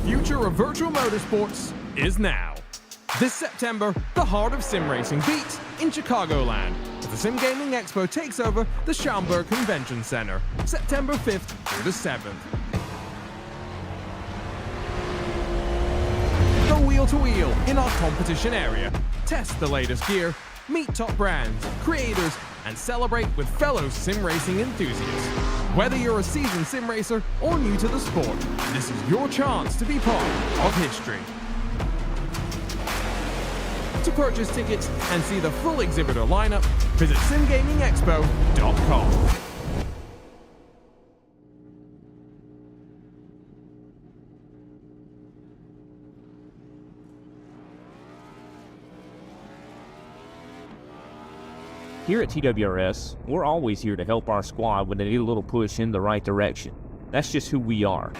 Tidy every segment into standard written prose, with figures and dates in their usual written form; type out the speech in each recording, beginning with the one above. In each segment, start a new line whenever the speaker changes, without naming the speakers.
Future of virtual motorsports is now. This September, the heart of sim racing beats in Chicagoland as the Sim Gaming Expo takes over the Schaumburg Convention Center, September 5th through the 7th. Go wheel to wheel in our competition area, test the latest gear, meet top brands, creators, and celebrate with fellow sim racing enthusiasts. Whether you're a seasoned sim racer or new to the sport, this is your chance to be part of history. To purchase tickets and see the full exhibitor lineup, visit simgamingexpo.com.
Here at TWRS, we're always here to help our squad when they need a little push in the right direction. That's just who we are.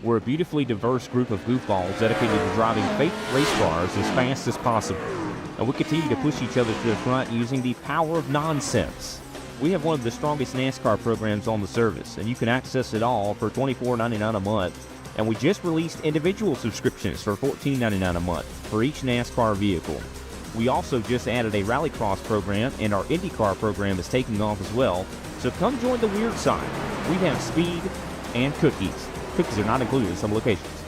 We're a beautifully diverse group of goofballs dedicated to driving fake race cars as fast as possible. And we continue to push each other to the front using the power of nonsense. We have one of the strongest NASCAR programs on the service, and you can access it all for $24.99 a month. And we just released individual subscriptions for $14.99 a month for each NASCAR vehicle. We also just added a Rallycross program, and our IndyCar program is taking off as well. So come join the weird side. We have speed and cookies. Cookies are not included in some locations.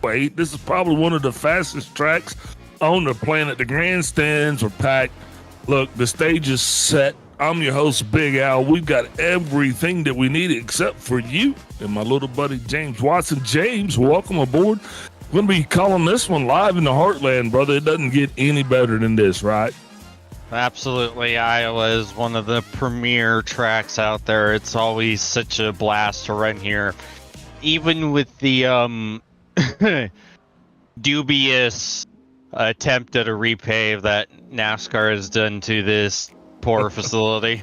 wait. This is probably one of the fastest tracks on the planet. The grandstands are packed. Look, the stage is set. I'm your host, Big Al. We've got everything that we need except for you and my little buddy, James Watson. James, welcome aboard. We're going to be calling this one live in the Heartland, brother. It doesn't get any better than this, right?
Absolutely. Iowa is one of the premier tracks out there. It's always such a blast to run here. Even with the dubious attempt at a repave that NASCAR has done to this poor facility.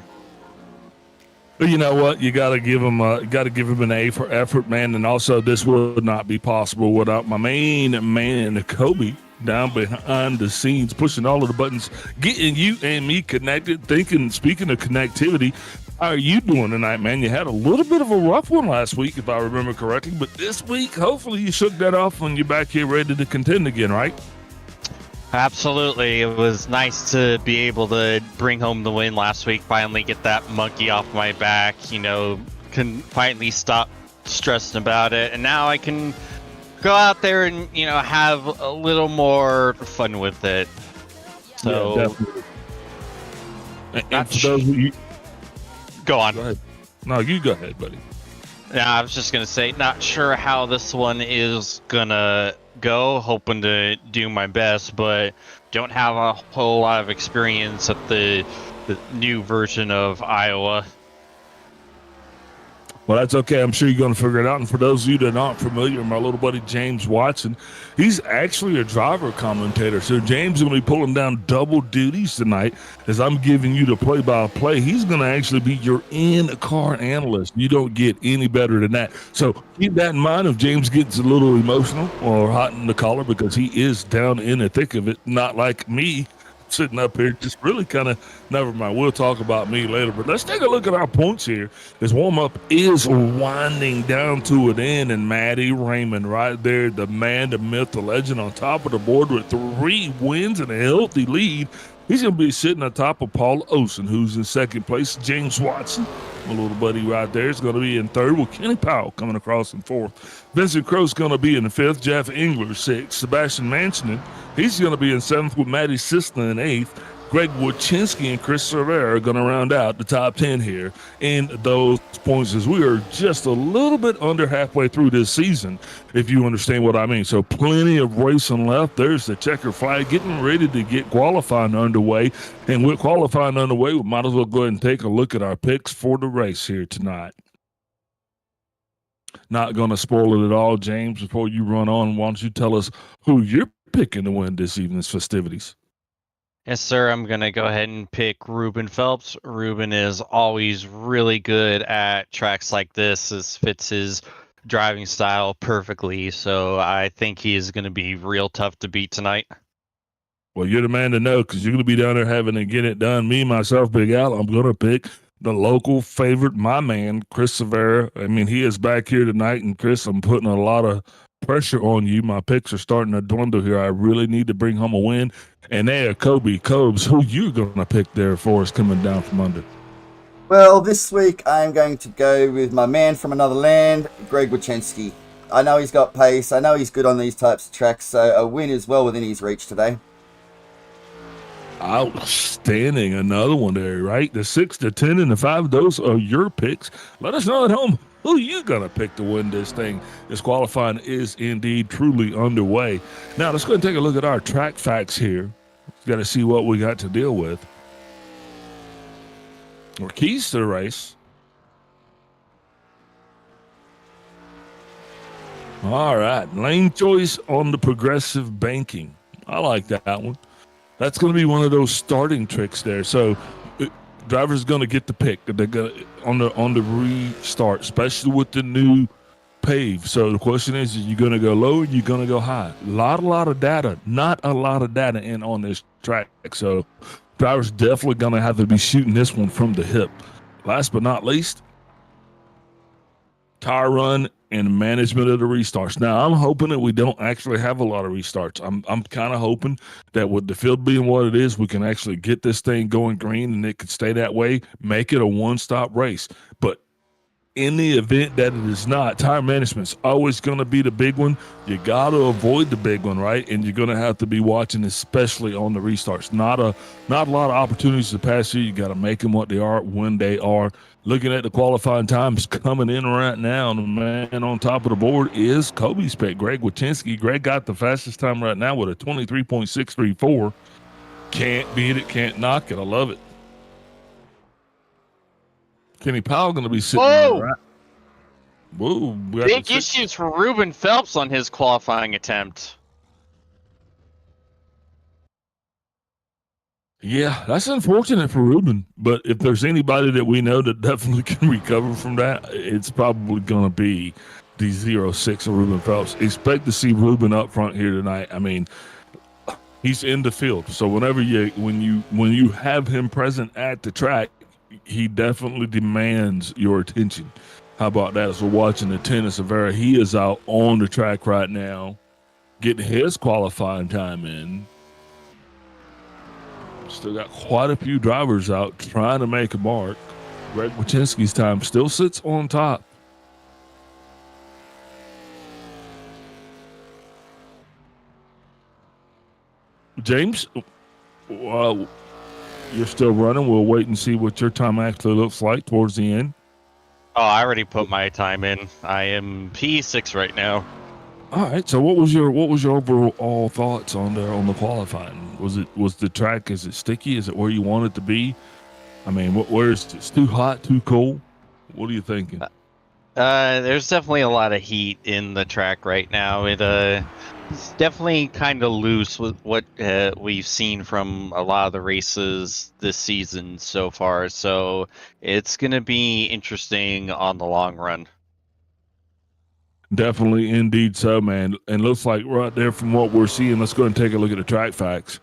But you know what? You got to give him an A for effort, man. And also, this would not be possible without my main man, Kobe, down behind the scenes, pushing all of the buttons, getting you and me connected. Speaking of connectivity, how are you doing tonight, man? You had a little bit of a rough one last week, if I remember correctly. But this week, hopefully, you shook that off when you're back here ready to contend again, right?
Absolutely. It was nice to be able to bring home the win last week, finally get that monkey off my back, can finally stop stressing about it. And now I can go out there and, have a little more fun with it. So,
yeah, definitely. And for those of you...
Go on.
Go ahead. No, you go ahead, buddy.
Yeah, I was just going to say, not sure how this one is going to go, hoping to do my best, but don't have a whole lot of experience at the new version of Iowa.
Well, that's okay. I'm sure you're going to figure it out. And for those of you that aren't familiar, my little buddy James Watson, he's actually a driver commentator. So James is going to be pulling down double duties tonight as I'm giving you the play-by-play. He's going to actually be your in-car analyst. You don't get any better than that. So keep that in mind if James gets a little emotional or hot in the collar, because he is down in the thick of it, not like me sitting up here, just really kind of, never mind, we'll talk about me later. But let's take a look at our points here. This warm-up is winding down to an end, and Matty Raymond right there, the man, the myth, the legend, on top of the board with 3 wins and a healthy lead. He's going to be sitting on top of Paul Osen, who's in second place. James Watson, my little buddy right there, is going to be in third, with Kenny Powell coming across in fourth. Vincent Crow's going to be in fifth. Jeff Engler, sixth. Sebastian Mansonen, he's going to be in seventh, with Matty Sisler in eighth. Greg Wachinski and Chris Cervera are going to round out the top 10 here in those points, as we are just a little bit under halfway through this season, if you understand what I mean. So plenty of racing left. There's the checker flag getting ready to get qualifying underway. And with qualifying underway, we might as well go ahead and take a look at our picks for the race here tonight. Not going to spoil it at all, James. Before you run on, why don't you tell us who you're picking to win this evening's festivities?
Yes, sir. I'm going to go ahead and pick Ruben Phelps. Ruben is always really good at tracks like this. This fits his driving style perfectly. So I think he is going to be real tough to beat tonight.
Well, you're the man to know, because you're going to be down there having to get it done. Me, myself, Big Al, I'm going to pick the local favorite, my man, Chris Cervera. I mean, he is back here tonight. And, Chris, I'm putting a lot of pressure on you. My picks are starting to dwindle here. I really need to bring home a win. And there, Kobe Cobes, who you going to pick there for us coming down from under?
Well, this week I'm going to go with my man from another land, Greg Wachinski. I know he's got pace. I know he's good on these types of tracks, so a win is well within his reach today.
Outstanding. Another one there, right? The 6, the 10, and the 5, those are your picks. Let us know at home who you going to pick to win this thing. This qualifying is indeed truly underway. Now, let's go and take a look at our track facts here. Got to see what we got to deal with. Or keys to the race. All right. Lane choice on the progressive banking. I like that one. That's going to be one of those starting tricks there. So driver's going to get the pick. They're going to, on the restart, especially with the new pave. So the question is you going to go low or you going to go high? A lot of data. Not a lot of data in on this track. So driver's definitely going to have to be shooting this one from the hip. Last but not least, tire run and management of the restarts. Now, I'm hoping that we don't actually have a lot of restarts. I'm kind of hoping that with the field being what it is, we can actually get this thing going green and it could stay that way, make it a one-stop race. But in the event that it is not, tire management's always going to be the big one. You got to avoid the big one, right? And you're going to have to be watching, especially on the restarts. Not a lot of opportunities to pass you. You got to make them what they are when they are. Looking at the qualifying times coming in right now, the man on top of the board is Kobe's pick, Greg Wachinski. Greg got the fastest time right now with a 23.634. Can't beat it, can't knock it. I love it. Kenny Powell going to be sitting
Whoa!
on the right. Whoa!
Big issues for Ruben Phelps on his qualifying attempt.
Yeah, that's unfortunate for Ruben. But if there's anybody that we know that definitely can recover from that, it's probably going to be the 06 of Ruben Phelps. Expect to see Ruben up front here tonight. I mean, he's in the field, so when you have him present at the track, he definitely demands your attention. How about that? As we're watching the tennis of Vera, he is out on the track right now, getting his qualifying time in. Still got quite a few drivers out trying to make a mark. Greg Wachinski's time still sits on top. James, you're still running. We'll wait and see what your time actually looks like towards the end.
Oh, I already put my time in. I am P6 right now.
All right. So what was your overall thoughts on the qualifying? Was the track, is it sticky? Is it where you want it to be? I mean, where's it's too hot, too cold? What are you thinking?
There's definitely a lot of heat in the track right now. It's definitely kind of loose with what we've seen from a lot of the races this season so far. So it's going to be interesting on the long run.
Definitely, indeed so, man. And looks like right there from what we're seeing, let's go and take a look at the track facts.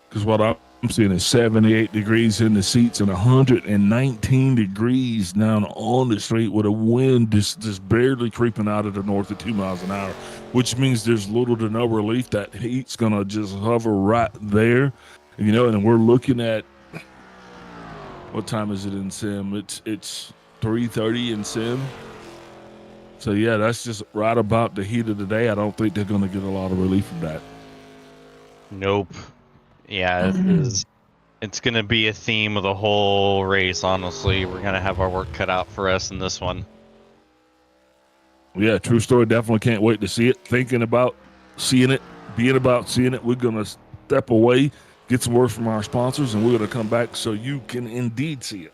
Because what I'm seeing is 78 degrees in the seats and 119 degrees down on the street with a wind just barely creeping out of the north at 2 miles an hour, which means there's little to no relief. That heat's going to just hover right there. And we're looking at, what time is it in sim? It's 3:30 in sim. So, yeah, that's just right about the heat of the day. I don't think they're going to get a lot of relief from that.
Nope. Yeah, it's going to be a theme of the whole race, honestly. We're going to have our work cut out for us in this one.
Yeah, true story. Definitely can't wait to see it. Thinking about seeing it, being about seeing it. We're going to step away, get some words from our sponsors, and we're going to come back so you can indeed see it.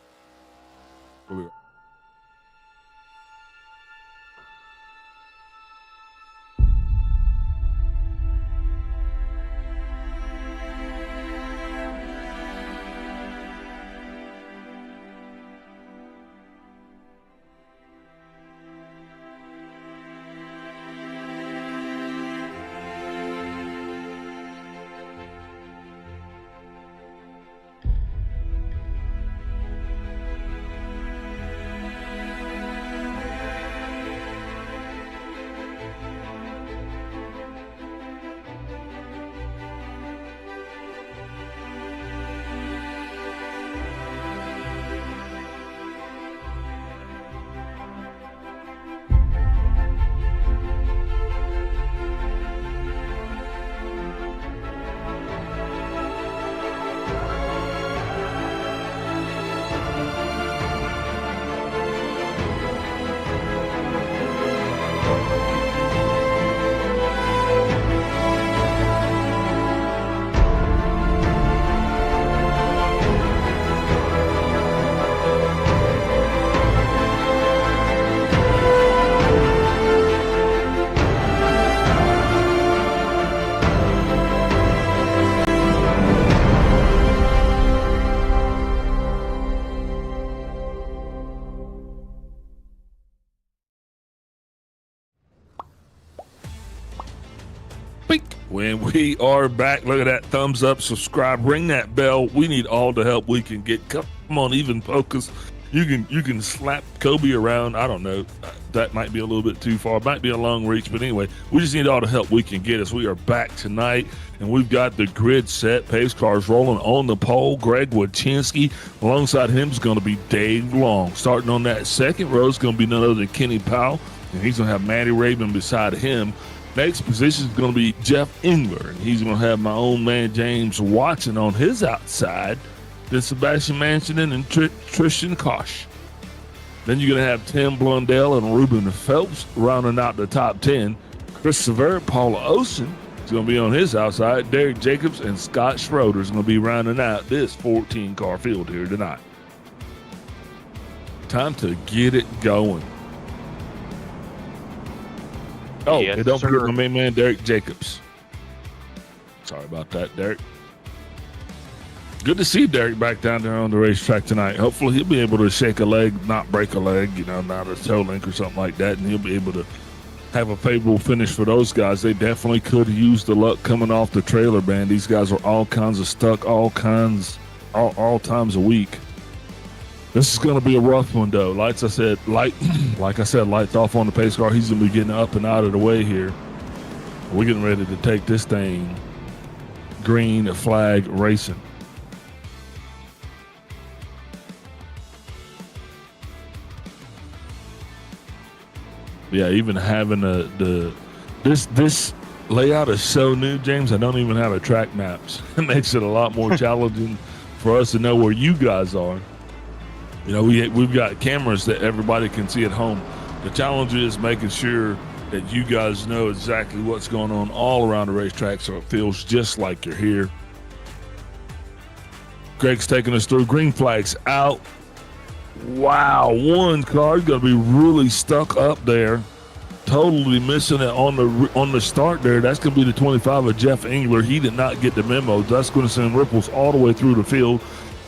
When we are back, look at that thumbs up, subscribe, ring that bell. We need all the help we can get. Come on, even focus. You can slap Kobe around. I don't know. That might be a little bit too far. Might be a long reach. But anyway, we just need all the help we can get as we are back tonight. And we've got the grid set. Pace cars rolling on the pole. Greg Wachinski. Alongside him is going to be Dave Long. Starting on that second row is going to be none other than Kenny Powell. And he's going to have Matty Raven beside him. Next position is going to be Jeff Engler. And he's going to have my own man James Watson on his outside. Then Sebastian Mansonen and Tristan Kosh. Then you're going to have Tim Blundell and Ruben Phelps rounding out the top 10. Chris Sever, Paula Osen is going to be on his outside. Derek Jacobs and Scott Schroeder is going to be rounding out this 14-car field here tonight. Time to get it going. Oh,
Yes,
and don't forget
sir.
my main man, Derek Jacobs. Sorry about that, Derek. Good to see Derek back down there on the racetrack tonight. Hopefully he'll be able to shake a leg, not break a leg, not a toe link or something like that, and he'll be able to have a favorable finish for those guys. They definitely could use the luck coming off the trailer band. These guys are all kinds of stuck, all times a week. This is going to be a rough one, though. Like I said, lights off on the pace car. He's going to be getting up and out of the way here. We're getting ready to take this thing green flag racing. Yeah, even having this layout is so new, James. I don't even have a track maps. It makes it a lot more challenging for us to know where you guys are. We've got cameras that everybody can see at home. The challenge is making sure that you guys know exactly what's going on all around the racetrack so it feels just like you're here. Greg's taking us through. Green flags out. Wow, one car is going to be really stuck up there. Totally missing it on the start there. That's going to be the 25 of Jeff Engler. He did not get the memo. That's going to send ripples all the way through the field.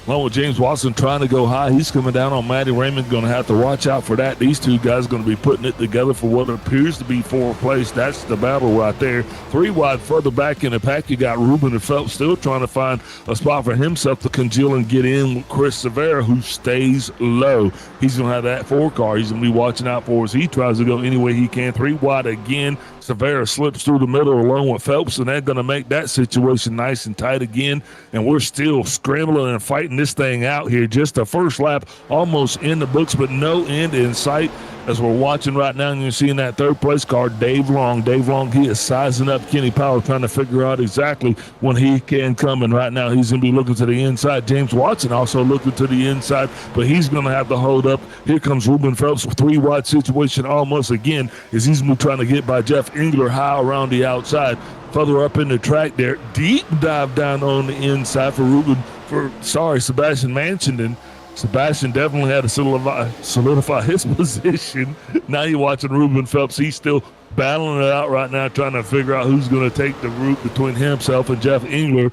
Along with James Watson trying to go high. He's coming down on Matty Raymond. Going to have to watch out for that. These two guys going to be putting it together for what appears to be fourth place. That's the battle right there. 3 wide further back in the pack, you got Ruben and Phelps still trying to find a spot for himself to congeal and get in with Chris Severa, who stays low. He's going to have that 4 car. He's going to be watching out for as he tries to go any way he can. 3 wide again. Severa slips through the middle along with Phelps, and they're going to make that situation nice and tight again. And we're still scrambling and fighting this thing out here. Just the first lap almost in the books, but no end in sight. As we're watching right now, and you're seeing that third place car, Dave Long. Dave Long, he is sizing up Kenny Powell, trying to figure out exactly when he can come. And right now, he's going to be looking to the inside. James Watson also looking to the inside, but he's going to have to hold up. Here comes Ruben Phelps with 3 wide situation almost again as he's trying to get by Jeff Engler high around the outside. Further up in the track there, deep dive down on the inside for Sebastian Mansonen. Sebastian definitely had to solidify his position. Now you're watching Ruben Phelps. He's still battling it out right now, trying to figure out who's going to take the route between himself and Jeff Engler.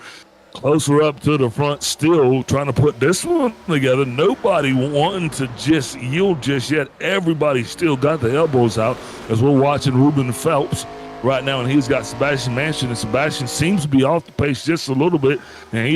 Closer up to the front, still trying to put this one together. Nobody wanting to just yield just yet. Everybody still got the elbows out as we're watching Ruben Phelps right now, and he's got Sebastian Mansonen, and Sebastian seems to be off the pace just a little bit, and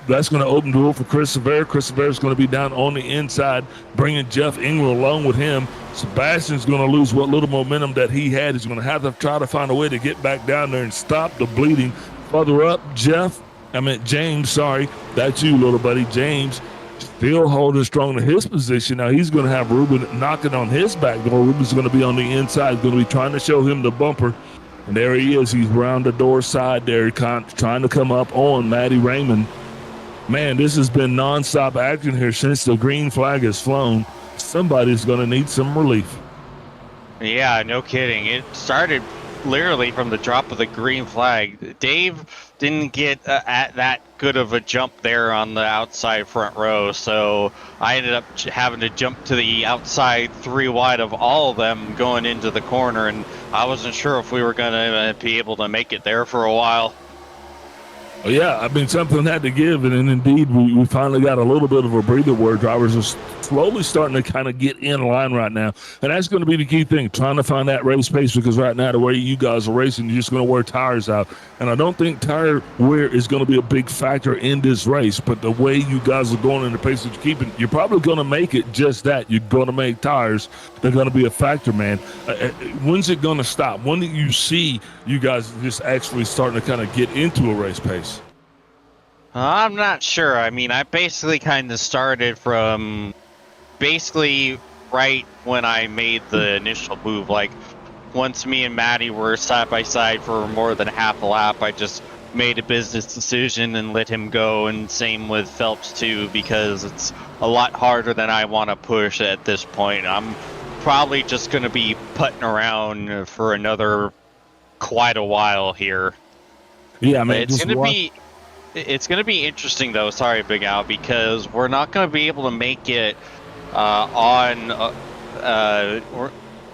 that's gonna open the door for Chris Severa. Chris Severa is going to be down on the inside, bringing Jeff Engler along with him. Sebastian's going to lose what little momentum that he had. He's going to have to try to find a way to get back down there and stop the bleeding. Further up, James, sorry, that's you, little buddy. James still holding strong to his position. Now he's going to have Ruben knocking on his back door. Ruben's going to be on the inside, going to be trying to show him the bumper. And there he is. He's around the door side there, trying to come up on Matty Raymond. Man, this has been nonstop action here since the green flag has flown. Somebody's going to need some relief.
Yeah, no kidding. It started literally from the drop of the green flag. Dave didn't get at that good of a jump there on the outside front row, so I ended up having to jump to the outside 3 wide of all of them going into the corner, and I wasn't sure if we were going to be able to make it there for a while.
Oh, yeah, I mean, something had to give, and indeed, we finally got a little bit of a breather where drivers are slowly starting to kind of get in line right now, and that's going to be the key thing, trying to find that race pace, because right now, the way you guys are racing, you're just going to wear tires out, and I don't think tire wear is going to be a big factor in this race, but the way you guys are going and the pace that you're keeping, you're probably going to make it just that. You're going to make tires. They're going to be a factor, man. When's it going to stop? When do you see you guys just actually starting to kind of get into a race pace?
I'm not sure. I mean, I basically kind of started from basically right when I made the initial move. Like, once me and Maddie were side by side for more than half a lap, I just made a business decision and let him go. And same with Phelps too, because it's a lot harder than I want to push at this point. I'm probably just going to be putting around for another quite a while here.
Yeah, I mean,
It's going to be interesting, though. Sorry, Big Al, because we're not going to be able to make it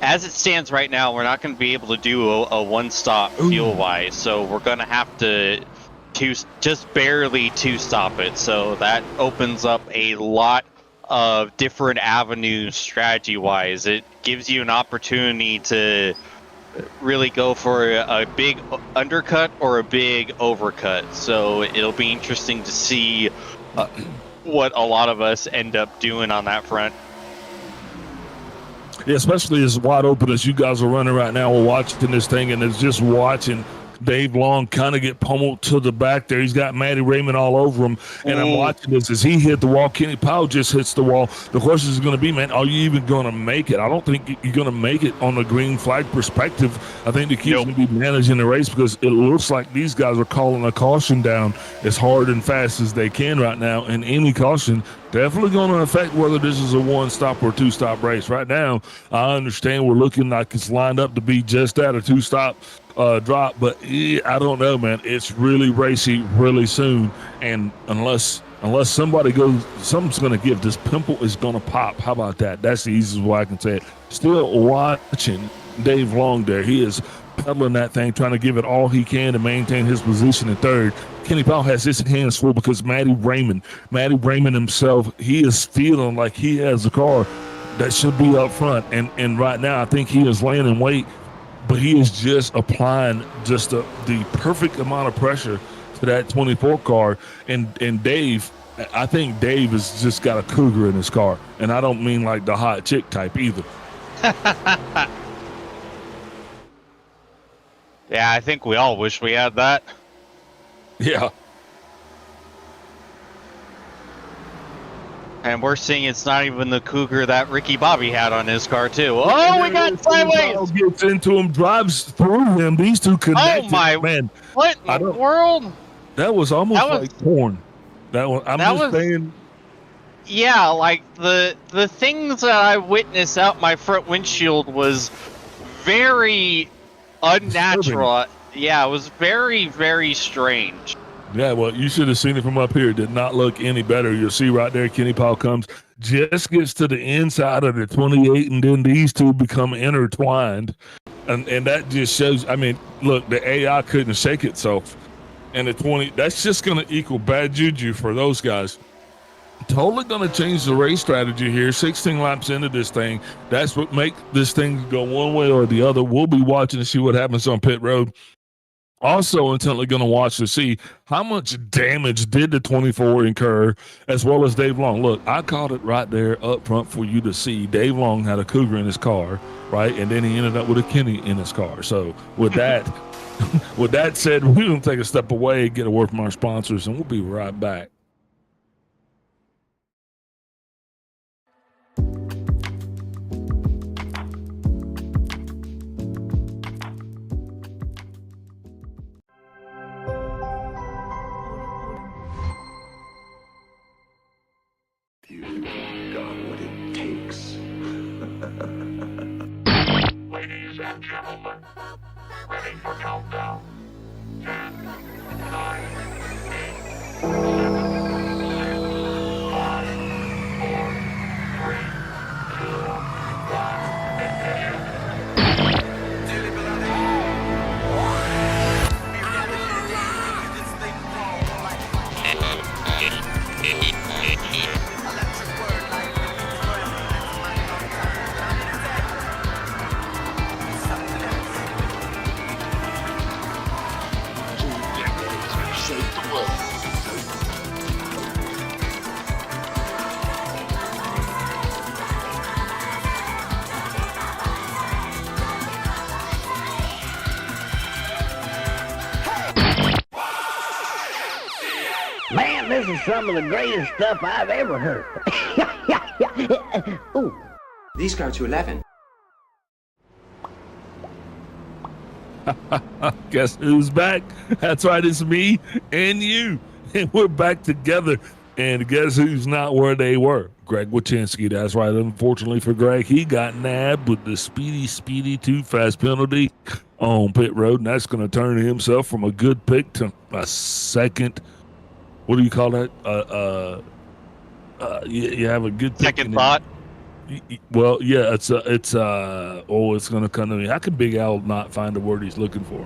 as it stands right now. We're not going to be able to do a one-stop fuel-wise, so we're going to have to just barely two-stop it. So that opens up a lot of different avenues strategy-wise. It gives you an opportunity to really go for a big undercut or a big overcut. So it'll be interesting to see what a lot of us end up doing on that front.
Yeah, especially as wide open as you guys are running right now. We're watching this thing, and it's just watching Dave Long kind of get pummeled to the back there. He's got Matty Raymond all over him, and I'm watching this as he hit the wall. Kenny Powell just hits the wall. The question is going to be, man, are you even going to make it? I don't think you're going to make it on the green flag perspective. I think the key's going to be managing the race, because it looks like these guys are calling a caution down as hard and fast as they can right now, and any caution definitely going to affect whether this is a one-stop or two-stop race. Right now, I understand we're looking like it's lined up to be just that, a two-stop drop, but I don't know, man. It's really racy really soon, and unless somebody goes, something's going to give. This pimple is going to pop. How about that? That's the easiest way I can say it. Still watching Dave Long there. He is pedaling that thing, trying to give it all he can to maintain his position in third. Kenny Powell has his hands full because Matty Raymond himself, he is feeling like he has a car that should be up front, and right now I think he is laying in wait, but he is just applying just the perfect amount of pressure to that 24 car. And Dave, I think Dave has just got a cougar in his car, and I don't mean like the hot chick type either.
Yeah, I think we all wish we had that.
Yeah.
And we're seeing it's not even the cougar that Ricky Bobby had on his car, too. Oh, we got sideways!
Gets into him, drives through him. These two connected.
Oh, my.
Man.
What in the world?
That was almost like porn. Saying.
Yeah, like the things that I witnessed out my front windshield was very unnatural. Yeah, it was very, very strange.
Yeah, well, you should have seen it from up here. It did not look any better. You'll see right there, Kenny Powell comes, just gets to the inside of the 28, and then these two become intertwined. And that just shows, I mean, look, the AI couldn't shake itself. And the 20, that's just going to equal bad juju for those guys. Totally going to change the race strategy here. 16 laps into this thing. That's what makes this thing go one way or the other. We'll be watching to see what happens on pit road. Also intently going to watch to see how much damage did the 24 incur, as well as Dave Long. Look, I caught it right there up front for you to see. Dave Long had a cougar in his car, right? And then he ended up with a Kenny in his car. So with that, with that said, we're going to take a step away, get a word from our sponsors, and we'll be right back.
Ladies and gentlemen, ready for countdown. 10, 9, 8, 7, 6, 5, 4, 3, 2, 1, ignition.
is some of the greatest stuff I've ever heard. Ooh.
These go to 11.
Guess who's back? That's right, it's me and you. And we're back together. And guess who's not where they were? Greg Wachinski. That's right. Unfortunately for Greg, he got nabbed with the speedy too fast penalty on pit road. And that's going to turn himself from a good pick to a second. What do you call that? You have a good pick.
Second thought.
Well, yeah, it's going to come to me. How can Big Al not find the word he's looking for?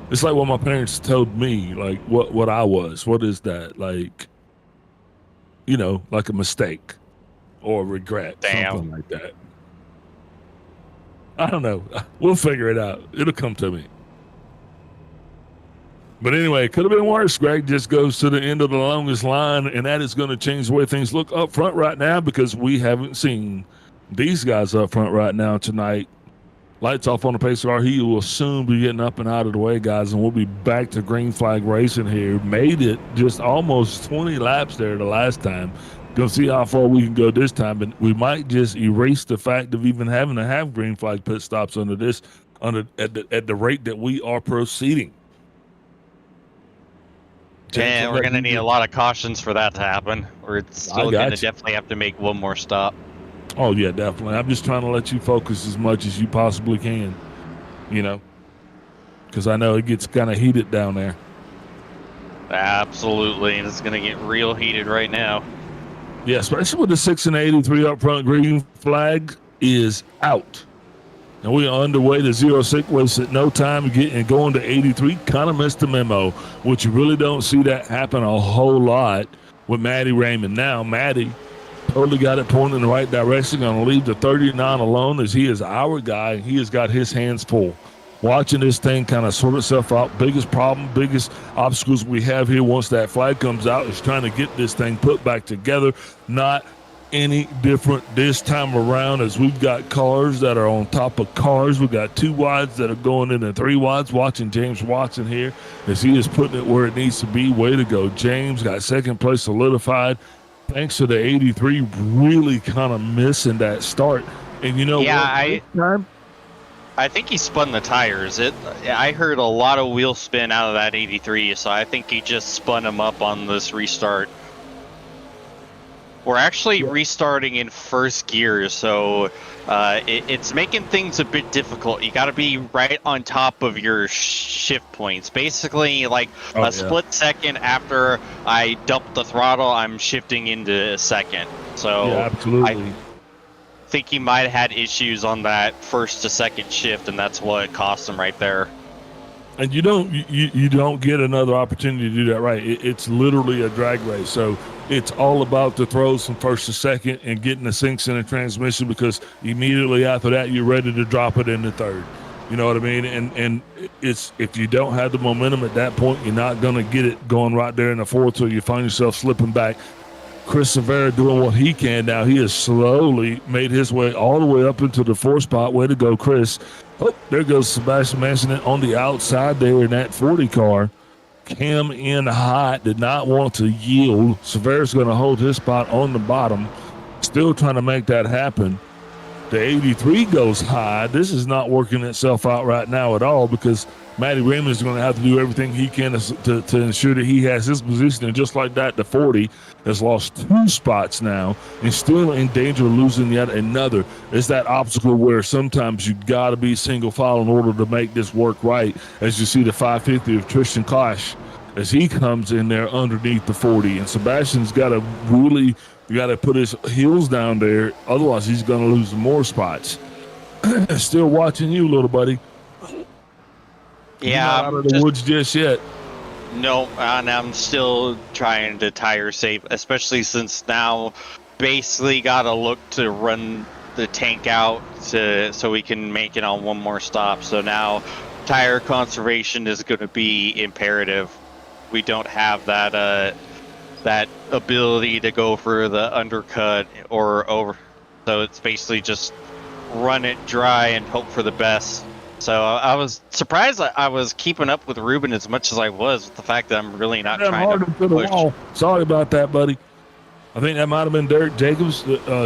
It's like what my parents told me, like what I was. What is that? Like, you know, like a mistake or a regret, something like that. I don't know. We'll figure it out. It'll come to me. But anyway, it could have been worse. Greg just goes to the end of the longest line, and that is going to change the way things look up front right now because we haven't seen these guys up front right now tonight. Lights off on the pace car. He will soon be getting up and out of the way, guys, and we'll be back to green flag racing here. Made it just almost 20 laps there the last time. Gonna see how far we can go this time, but we might just erase the fact of even having to have green flag pit stops at the rate that we are proceeding.
And we're going to need a lot of cautions for that to happen. We're still going to definitely have to make one more stop.
Oh, yeah, definitely. I'm just trying to let you focus as much as you possibly can, you know, because I know it gets kind of heated down there.
Absolutely, and it's going to get real heated right now.
Yeah, especially with the 6 and 83 up front. Green flag is out. And we are underway to 06, wasted no time getting going to 83. Kind of missed the memo, which you really don't see that happen a whole lot with Matty Raymond. Now, Matty totally got it pointed in the right direction. Going to leave the 39 alone as he is our guy. He has got his hands full. Watching this thing kind of sort itself out. Biggest problem, biggest obstacles we have here once that flag comes out is trying to get this thing put back together. Not any different this time around as we've got cars that are on top of cars. We've got 2 wides that are going into 3 wides. Watching James Watson here as he is putting it where it needs to be. Way to go, James. Got second place solidified thanks to the 83 really kind of missing that start. And you know what?
I think he spun the tires. I heard a lot of wheel spin out of that 83, so I think he just spun them up on this restart. We're actually restarting in first gear, so it's making things a bit difficult. You got to be right on top of your shift points. Basically, like a split second after I dump the throttle, I'm shifting into second. So
yeah, absolutely.
I think he might have had issues on that first to second shift, and that's what cost him right there.
And you don't get another opportunity to do that, right? It's literally a drag race, so it's all about the throws from first to second and getting the sinks in the transmission, because immediately after that you're ready to drop it in the third. You know what I mean? And it's, if you don't have the momentum at that point, you're not going to get it going right there in the fourth, so you find yourself slipping back. Chris Severa doing what he can now. He has slowly made his way all the way up into the 4th spot. Way to go, Chris. Oh, there goes Sebastian Manson on the outside there in that 40 car. Cam in hot, did not want to yield. Severa's going to hold his spot on the bottom. Still trying to make that happen. The 83 goes high. This is not working itself out right now at all, because Matty Raymond is going to have to do everything he can to ensure that he has his position. And just like that, the 40 has lost 2 spots now and still in danger of losing yet another. It's that obstacle where sometimes you got to be single file in order to make this work right. As you see the 550 of Tristan Clash as he comes in there underneath the 40. And Sebastian's got to really, you got to put his heels down there. Otherwise, he's going to lose more spots. Still watching you, little buddy.
Yeah,
not out of the woods just yet.
No, and I'm still trying to tire save, especially since now basically got to look to run the tank out so we can make it on one more stop. So now tire conservation is going to be imperative. We don't have that that ability to go for the undercut or over. So it's basically just run it dry and hope for the best. So I was surprised I was keeping up with Ruben as much as I was, with the fact that I'm really not
Damn
trying
hard
to
into the
push.
wall. Sorry about that, buddy. I think that might have been Derek Jacobs.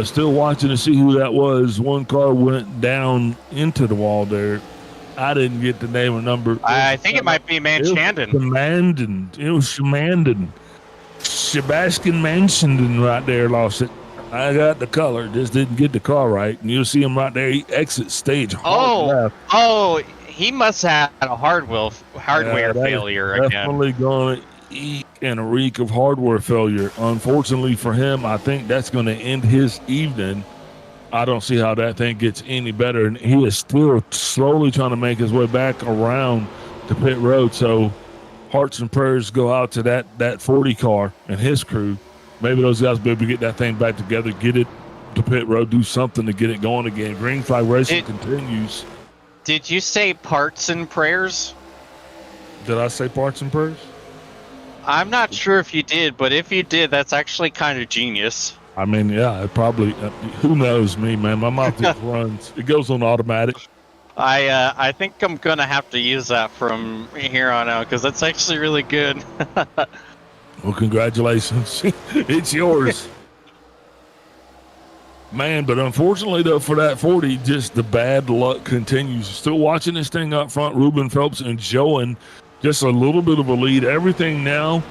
Still watching to see who that was. One car went down into the wall there. I didn't get the name or number.
I think it might be Manchandon.
It was Shamandon. Sebastian Manchandon right there lost it. I got the color, just didn't get the car right. And you'll see him right there. He exits stage hard left.
He must have had a hardware failure again.
Definitely going to eat and reek of hardware failure. Unfortunately for him, I think that's going to end his evening. I don't see how that thing gets any better. And he is still slowly trying to make his way back around to pit road. So hearts and prayers go out to that 40 car and his crew. Maybe those guys will be able to get that thing back together, get it to pit road, do something to get it going again. Green flag racing continues.
Did you say parts and prayers?
Did I say parts and prayers?
I'm not sure if you did, but if you did, that's actually kind of genius.
I mean, yeah, it probably. Who knows me, man? My mouth just runs. It goes on automatic.
I think I'm gonna have to use that from here on out because that's actually really good.
Well, congratulations. It's yours. Man, but unfortunately, though, for that 40, just the bad luck continues. Still watching this thing up front, Ruben Phelps enjoying just a little bit of a lead. Everything now,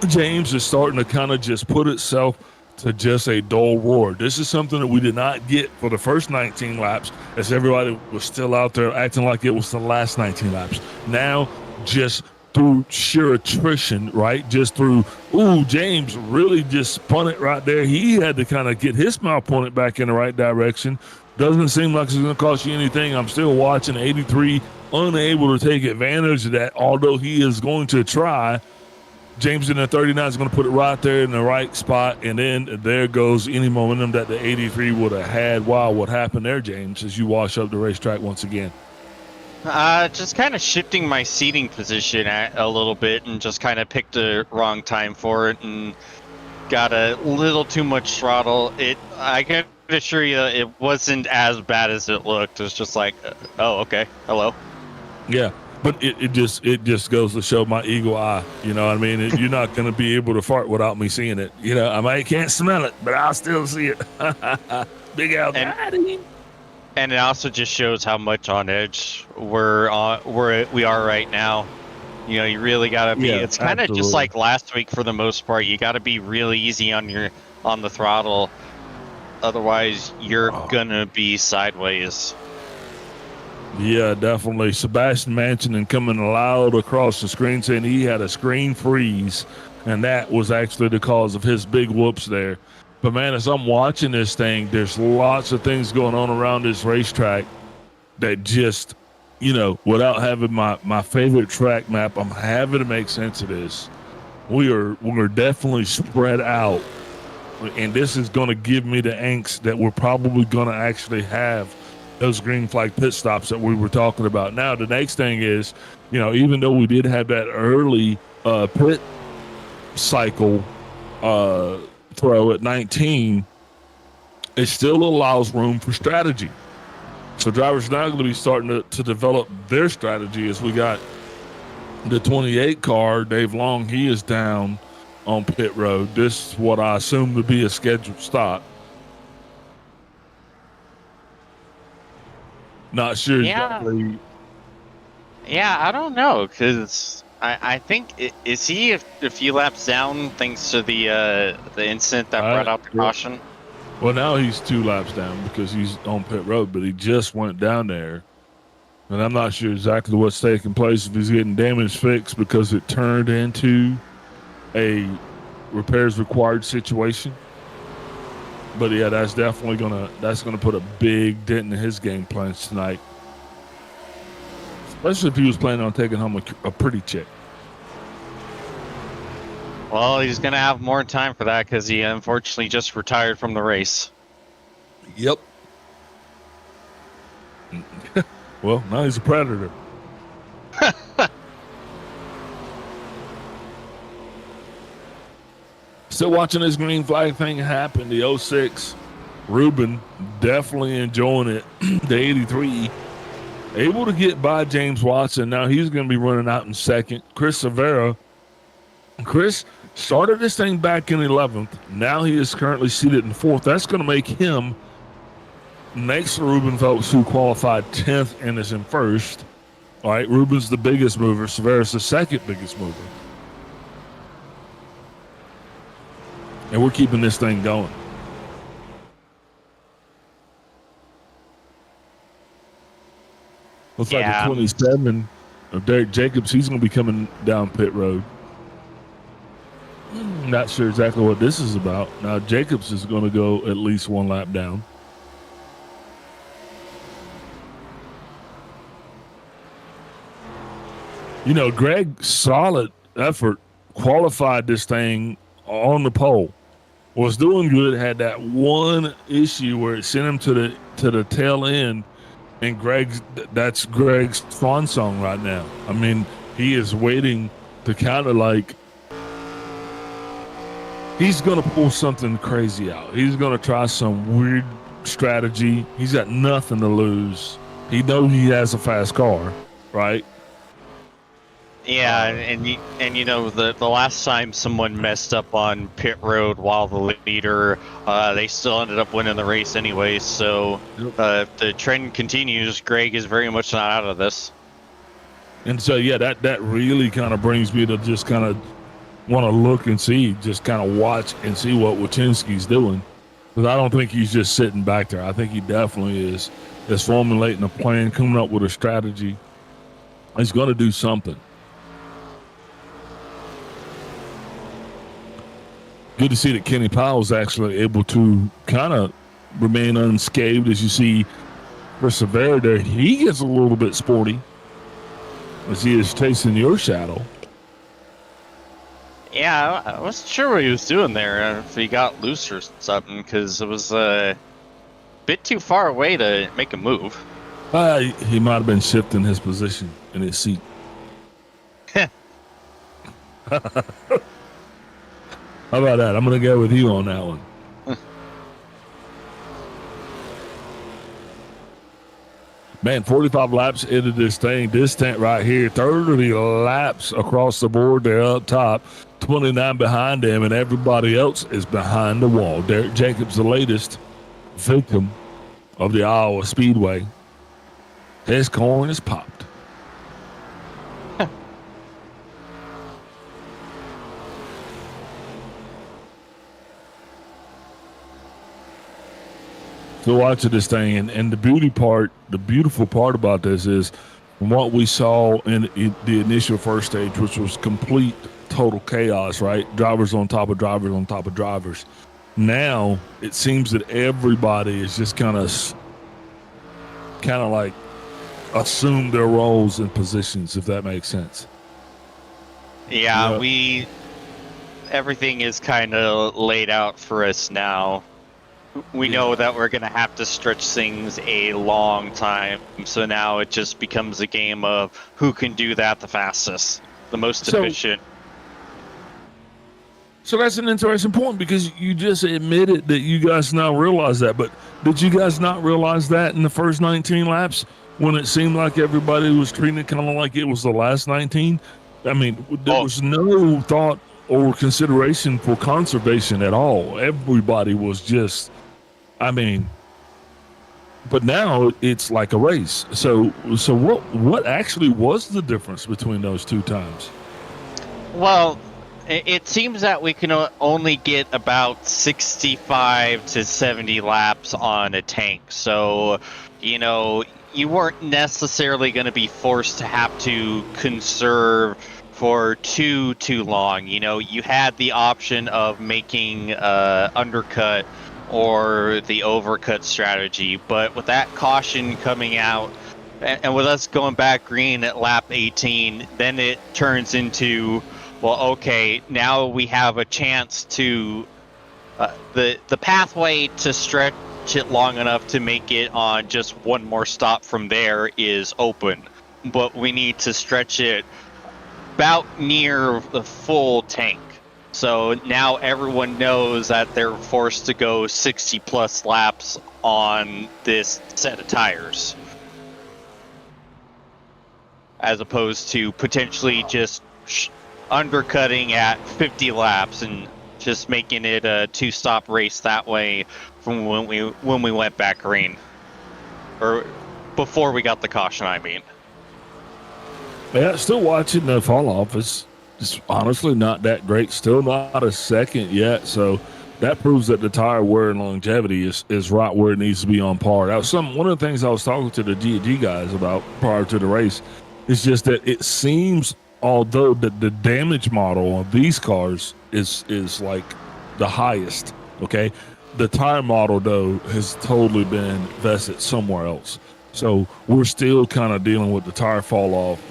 James, is starting to kind of just put itself to just a dull roar. This is something that we did not get for the first 19 laps, as everybody was still out there acting like it was the last 19 laps. Now, just through sheer attrition, right? Just through, James really just spun it right there. He had to kind of get his mouth pointed back in the right direction. Doesn't seem like it's going to cost you anything. I'm still watching 83, unable to take advantage of that, although he is going to try. James in the 39 is going to put it right there in the right spot, and then there goes any momentum that the 83 would have had. Wow, what happened there, James, as you wash up the racetrack once again?
Just kind of shifting my seating position a little bit and just kind of picked the wrong time for it and got a little too much throttle. I can assure you it wasn't as bad as it looked. It was just like, oh, okay, hello.
Yeah, but it just goes to show my eagle eye. You know what I mean? You're not going to be able to fart without me seeing it. You know, I can't smell it, but I'll still see it. Big Al Daddy.
And it also just shows how much on edge we are right now. You know, you really gotta be. It's kind of just like last week for the most part. You gotta be really easy on the throttle, otherwise you're gonna be sideways.
Yeah, definitely. Sebastian Manchin coming loud across the screen saying he had a screen freeze, and that was actually the cause of his big whoops there. But, man, as I'm watching this thing, there's lots of things going on around this racetrack that just, you know, without having my favorite track map, I'm having to make sense of this. We're definitely spread out, and this is going to give me the angst that we're probably going to actually have those green flag pit stops that we were talking about. Now, the next thing is, you know, even though we did have that early pit cycle throw at 19, it still allows room for strategy. So drivers now going to be starting to develop their strategy as we got the 28 car, Dave Long, he is down on pit road. This is what I assume to be a scheduled stop. Not sure exactly.
Yeah, I don't know, because I think is he a few laps down thanks to the incident that brought out the caution?
Well, now he's 2 laps down because he's on pit road, but he just went down there. And I'm not sure exactly what's taking place, if he's getting damage fixed because it turned into a repairs required situation. But yeah, that's definitely gonna put a big dent in his game plans tonight. Especially if he was planning on taking home a pretty chick.
Well, he's going to have more time for that because he unfortunately just retired from the race.
Yep. Well, now he's a predator. Still watching this green flag thing happen. The 06, Ruben definitely enjoying it. The 83 able to get by James Watson. Now he's going to be running out in second. Chris Severa. Chris started this thing back in 11th. Now he is currently seated in 4th. That's going to make him next to Ruben Phelps, who qualified 10th and is in 1st. All right, Ruben's the biggest mover. Severa's the second biggest mover. And we're keeping this thing going. Looks like the 27 of Derek Jacobs. He's going to be coming down pit road. Not sure exactly what this is about. Now, Jacobs is going to go at least one lap down. You know, Greg, solid effort, qualified this thing on the pole. Was doing good, had that one issue where it sent him to the tail end, and that's Greg's swan song right now. I mean, he is waiting to kind of like, he's going to pull something crazy out. He's going to try some weird strategy. He's got nothing to lose. He knows he has a fast car, right?
Yeah, and you know, the last time someone messed up on pit road while the leader, they still ended up winning the race anyway. So if the trend continues, Greg is very much not out of this.
And so, yeah, that really kind of brings me to just kind of want to look and see, just kind of watch and see what Wachinski's doing. Because I don't think he's just sitting back there. I think he definitely is formulating a plan, coming up with a strategy. He's going to do something. Good to see that Kenny Powell is actually able to kind of remain unscathed. As you see for Severa there, he gets a little bit sporty as he is chasing your shadow.
Yeah, I wasn't sure what he was doing there, if he got loose or something, because it was a bit too far away to make a move.
He might have been shifting his position in his seat. How about that? I'm going to go with you on that one. Man, 45 laps into this thing. This tent right here, 30 laps across the board. They're up top, 29 behind them, and everybody else is behind the wall. Derek Jacobs, the latest victim of the Iowa Speedway. His corn is popped. So watching this thing, and the beautiful part about this is from what we saw in the initial first stage, which was complete total chaos, right? Drivers on top of drivers on top of drivers. Now it seems that everybody is just kind of like assume their roles and positions, if that makes sense.
Yeah, everything is kind of laid out for us now. We know that we're going to have to stretch things a long time, so now it just becomes a game of who can do that the fastest, the most efficient.
So that's an interesting point, because you just admitted that you guys now realize that, but did you guys not realize that in the first 19 laps when it seemed like everybody was treating it kind of like it was the last 19? I mean, there was no thought or consideration for conservation at all. Everybody was just, I mean, but now it's like a race. So what actually was the difference between those two times?
Well, it seems that we can only get about 65 to 70 laps on a tank. So, you know, you weren't necessarily going to be forced to have to conserve for too long. You know, you had the option of making undercut or the overcut strategy, but with that caution coming out and with us going back green at lap 18, then it turns into, well, okay, now we have a chance to the pathway to stretch it long enough to make it on just one more stop from there is open, but we need to stretch it about near the full tank. So now everyone knows that they're forced to go 60 plus laps on this set of tires. as opposed to potentially just undercutting at 50 laps and just making it a 2-stop race that way from when we went back green, or before we got the caution. I mean,
Yeah, still watching the fall off. It's honestly not that great. Still not a second yet. So that proves that the tire wear and longevity is right where it needs to be on par. That was one of the things I was talking to the G guys about prior to the race. Is just that it seems, although the damage model on these cars is like the highest, okay, the tire model though has totally been vested somewhere else. So we're still kind of dealing with the tire fall off,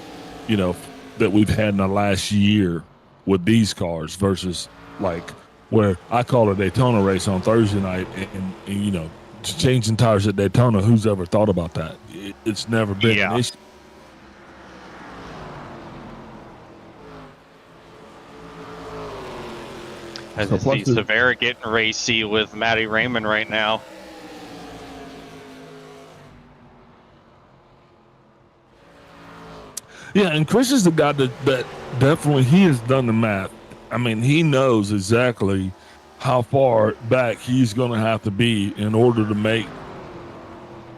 you know, that we've had in the last year with these cars versus like where I call a Daytona race on Thursday night and you know, changing tires at Daytona. Who's ever thought about that? It's never been an issue.
I just see Severa getting racy with Matty Raymond right now.
Yeah, and Chris is the guy that definitely, he has done the math. I mean, he knows exactly how far back he's going to have to be in order to make,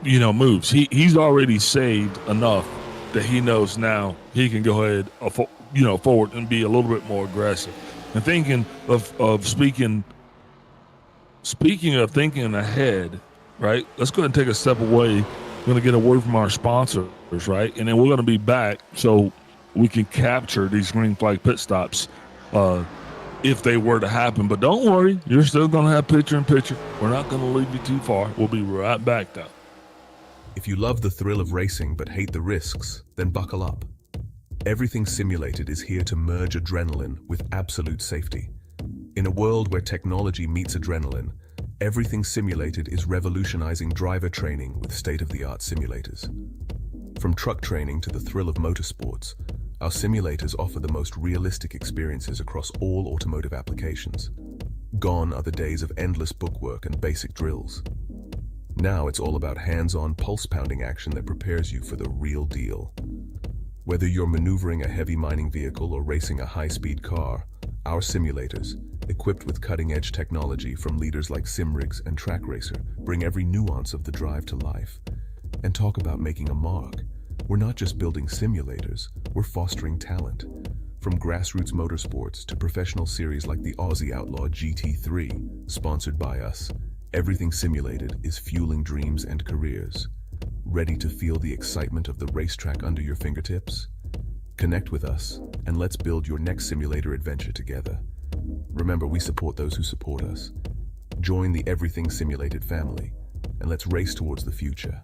you know, moves. He's already saved enough that he knows now he can go ahead, you know, forward and be a little bit more aggressive. And thinking of speaking of thinking ahead, right? Let's go ahead and take a step away. We're going to get a word from our sponsors, right? And then we're going to be back so we can capture these green flag pit stops if they were to happen. But don't worry, you're still going to have picture-in-picture. We're not going to leave you too far. We'll be right back, though.
If you love the thrill of racing but hate the risks, then buckle up. Everything Simulated is here to merge adrenaline with absolute safety. In a world where technology meets adrenaline, Everything Simulated is revolutionizing driver training with state-of-the-art simulators. From truck training to the thrill of motorsports, our simulators offer the most realistic experiences across all automotive applications. Gone are the days of endless bookwork and basic drills. Now it's all about hands-on, pulse-pounding action that prepares you for the real deal. Whether you're maneuvering a heavy mining vehicle or racing a high-speed car, our simulators, equipped with cutting-edge technology from leaders like Simrigs and Track Racer, bring every nuance of the drive to life. And talk about making a mark. We're not just building simulators, we're fostering talent. From grassroots motorsports to professional series like the Aussie Outlaw GT3, sponsored by us, Everything Simulated is fueling dreams and careers. Ready to feel the excitement of the racetrack under your fingertips? Connect with us, and let's build your next simulator adventure together. Remember, we support those who support us. Join the Everything Simulated family, and let's race towards the future.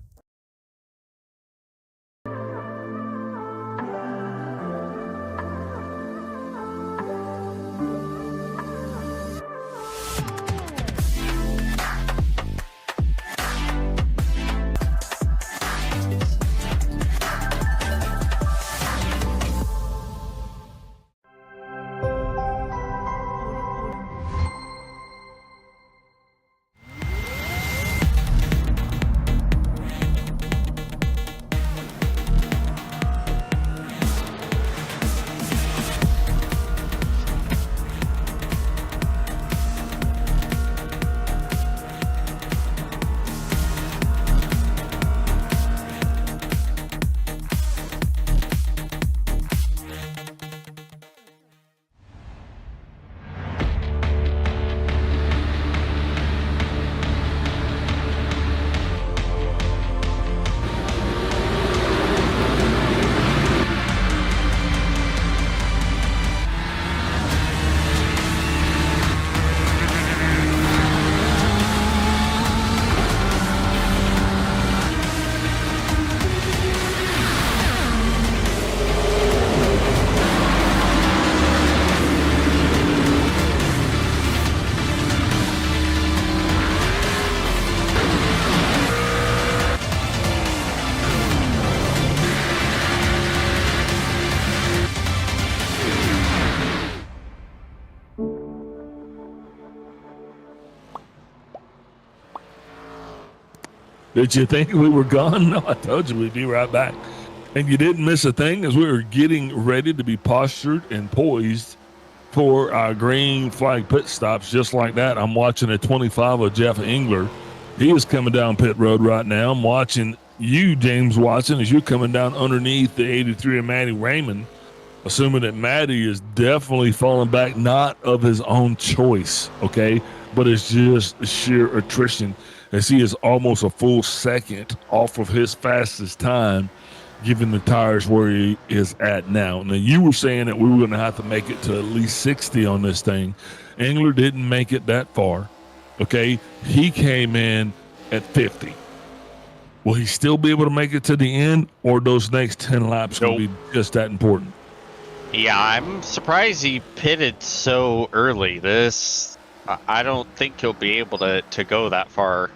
Did you think we were gone? No, I told you we'd be right back. And you didn't miss a thing as we were getting ready to be postured and poised for our green flag pit stops. Just like that, I'm watching a 25 of Jeff Engler. He is coming down pit road right now. I'm watching you, James Watson, as you're coming down underneath the 83 of Matty Raymond, assuming that Matty is definitely falling back, not of his own choice, okay, but it's just sheer attrition, as he is almost a full second off of his fastest time, given the tires where he is at now. Now, you were saying that we were going to have to make it to at least 60 on this thing. Engler didn't make it that far, okay? He came in at 50. Will he still be able to make it to the end, or those next 10 laps going to be just that important?
Yeah, I'm surprised he pitted so early. I don't think he'll be able to go that far.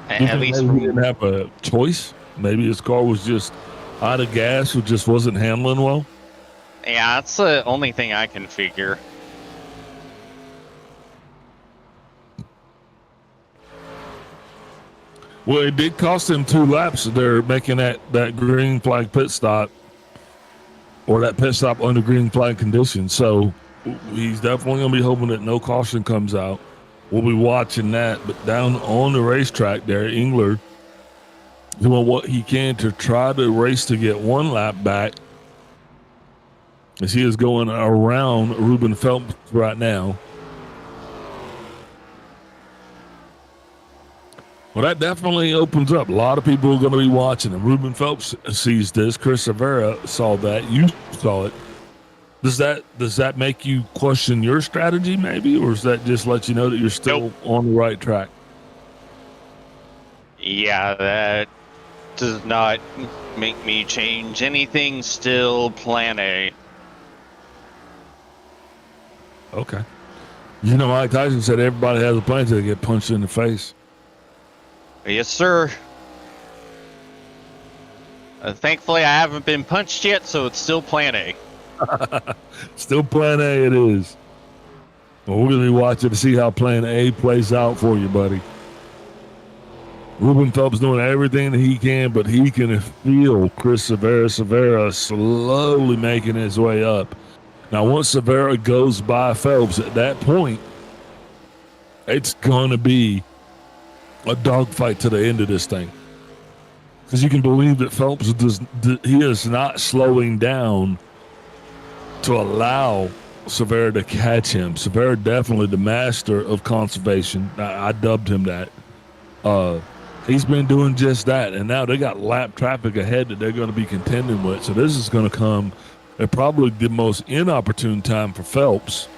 At least
he didn't have a choice. Maybe his car was just out of gas or just wasn't handling well.
Yeah, that's the only thing I can figure.
Well, it did cost him 2 laps. They're making that green flag pit stop, or that pit stop under green flag conditions. So he's definitely going to be hoping that no caution comes out. We'll be watching that. But down on the racetrack there, Engler doing what he can to try to race to get 1 lap back, as he is going around Ruben Phelps right now. Well, that definitely opens up. A lot of people are going to be watching him. Ruben Phelps sees this. Chris Rivera saw that. You saw it. Does that make you question your strategy maybe, or does that just let you know that you're still on the right track?
Yeah, that does not make me change anything. Still plan A.
Okay. You know, Mike Tyson said everybody has a plan until they get punched in the face.
Yes, sir. Thankfully, I haven't been punched yet, so it's still plan A.
Still plan A it is. Well, we're going to be watching to see how plan A plays out for you, buddy. Ruben Phelps doing everything that he can, but he can feel Chris Severa slowly making his way up. Now, once Severa goes by Phelps, at that point, it's going to be a dogfight to the end of this thing. Because you can believe that Phelps he is not slowing down to allow Severa to catch him. Severa definitely the master of conservation. I dubbed him that. He's been doing just that, and now they got lap traffic ahead that they're going to be contending with. So this is going to come at probably the most inopportune time for Phelps,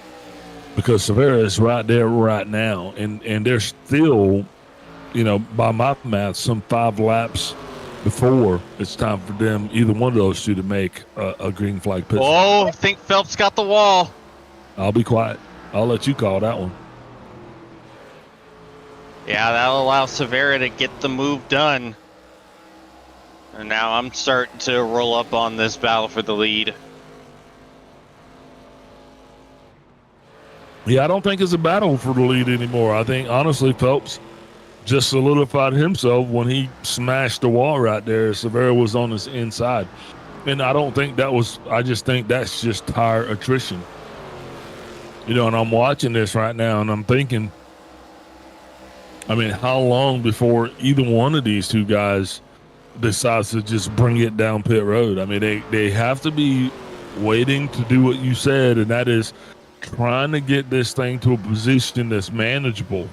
because Severa is right there right now, and they're still, you know, by my math, some 5 laps before it's time for them, either one of those two, to make a green flag pit.
Oh, I think Phelps got the wall.
I'll be quiet. I'll let you call that one.
Yeah, that'll allow Severa to get the move done. And now I'm starting to roll up on this battle for the lead.
Yeah, I don't think it's a battle for the lead anymore. I think, honestly, Phelps just solidified himself when he smashed the wall right there. Severa was on his inside. And I don't think that was, I just think that's just tire attrition. You know, and I'm watching this right now and I'm thinking, I mean, how long before either one of these two guys decides to just bring it down pit road? I mean, they have to be waiting to do what you said, and that is trying to get this thing to a position that's manageable,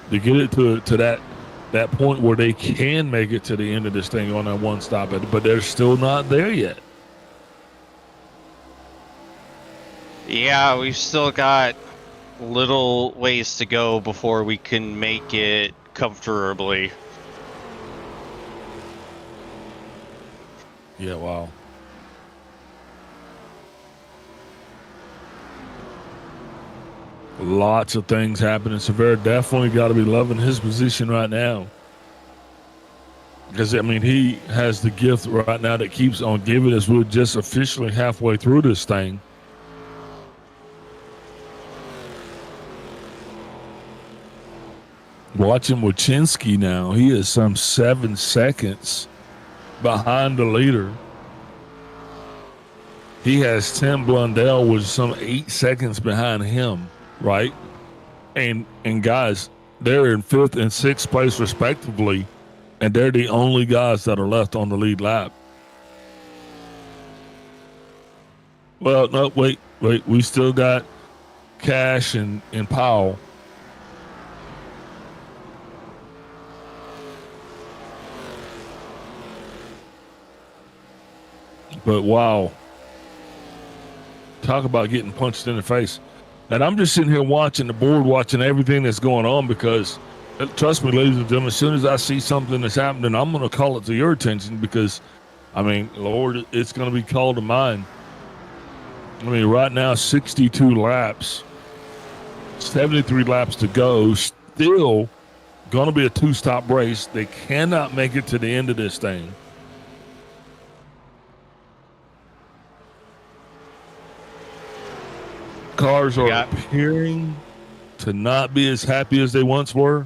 to get it to that point where they can make it to the end of this thing on that one stop, but they're still not there yet.
Yeah, we've still got little ways to go before we can make it comfortably.
Yeah, wow. Lots of things happening. Severa definitely got to be loving his position right now. Because, I mean, he has the gift right now that keeps on giving us. We're just officially halfway through this thing. Watching Wojcinski now. He is some 7 seconds behind the leader. He has Tim Blundell, which is some 8 seconds behind him, right? And guys, they're in 5th and 6th place respectively, and they're the only guys that are left on the lead lap. Well, no, wait. We still got Cash and Powell. But wow, talk about getting punched in the face. And I'm just sitting here watching the board, watching everything that's going on, because trust me, ladies and gentlemen, as soon as I see something that's happening, I'm going to call it to your attention, because, I mean, Lord, it's going to be called to mind. I mean, right now, 62 laps, 73 laps to go, still going to be a 2-stop race. They cannot make it to the end of this thing. Cars are appearing to not be as happy as they once were.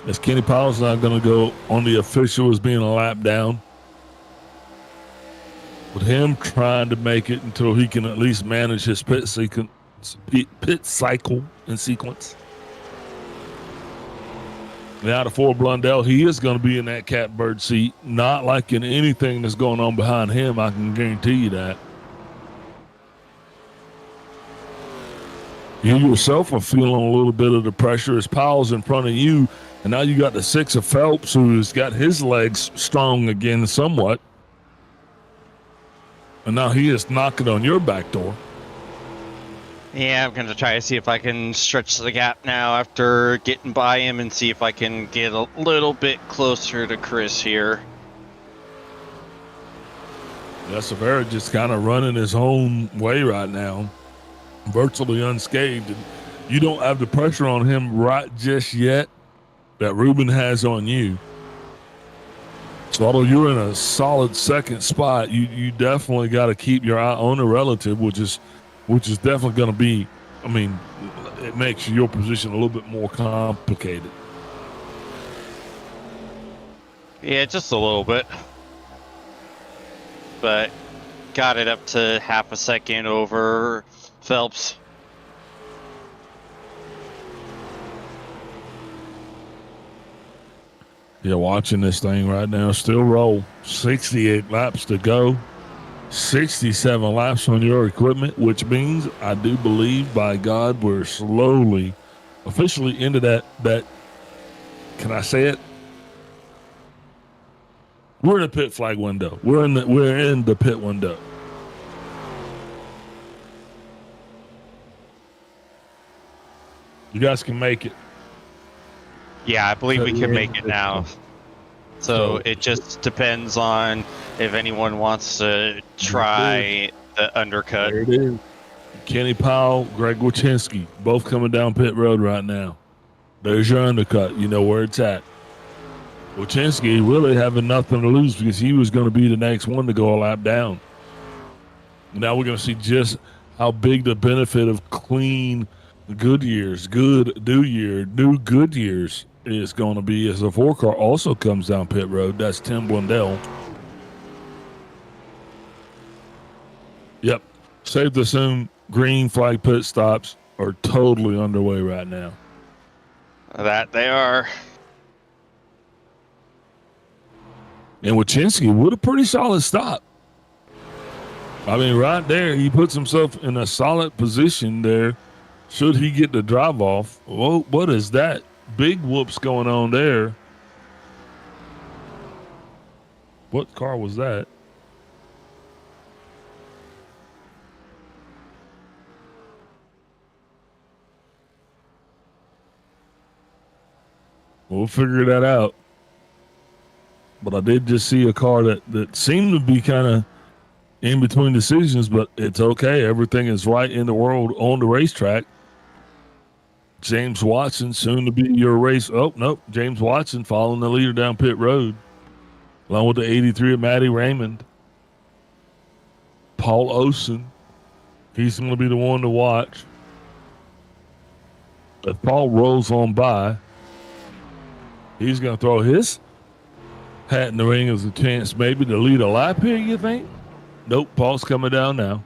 As Kenny Powell's not going to go on the official as being a lap down. With him trying to make it until he can at least manage his pit cycle in sequence. Now to Ford Blundell, he is going to be in that catbird seat, not liking anything that's going on behind him. I can guarantee you that. You yourself are feeling a little bit of the pressure as Powell's in front of you, and now you got the 6 of Phelps, who's got his legs strong again somewhat, and now he is knocking on your back door.
Yeah, I'm going to try to see if I can stretch the gap now after getting by him and see if I can get a little bit closer to Chris here.
Severa just kind of running his own way right now, virtually unscathed. And you don't have the pressure on him right just yet that Ruben has on you. So although you're in a solid second spot, you definitely got to keep your eye on the relative, which is definitely going to be, I mean, it makes your position a little bit more complicated.
Yeah, just a little bit. But got it up to half a second over Phelps.
Yeah, watching this thing right now, still roll. 68 laps to go. 67 laps on your equipment, which means I do believe, by God, we're slowly, officially into that, can I say it? We're in the pit flag window. We're in the pit window. You guys can make it.
Yeah, I believe we can make it now. So it just depends on if anyone wants to try the undercut.
There it is. Kenny Powell, Greg Wachinski, both coming down pit road right now. There's your undercut. You know where it's at. Wachinski really having nothing to lose because he was going to be the next one to go a lap down. Now we're going to see just how big the benefit of clean Goodyears, new Goodyears is going to be as the 4 car also comes down pit road. That's Tim Blundell. Yep. Safe to assume green flag pit stops are totally underway right now.
That they are.
And Wachinski with a pretty solid stop. I mean, right there, he puts himself in a solid position there. Should he get the drive off? Whoa, what is that? Big whoops going on there. What car was that? We'll figure that out. But I did just see a car that seemed to be kind of in between decisions, but it's okay. Everything is right in the world on the racetrack. James Watson, soon to be your race. Oh, nope. James Watson following the leader down pit road, along with the 83 of Matty Raymond. Paul Osen, he's going to be the one to watch. If Paul rolls on by, he's going to throw his hat in the ring as a chance maybe to lead a lap here, you think? Nope, Paul's coming down now.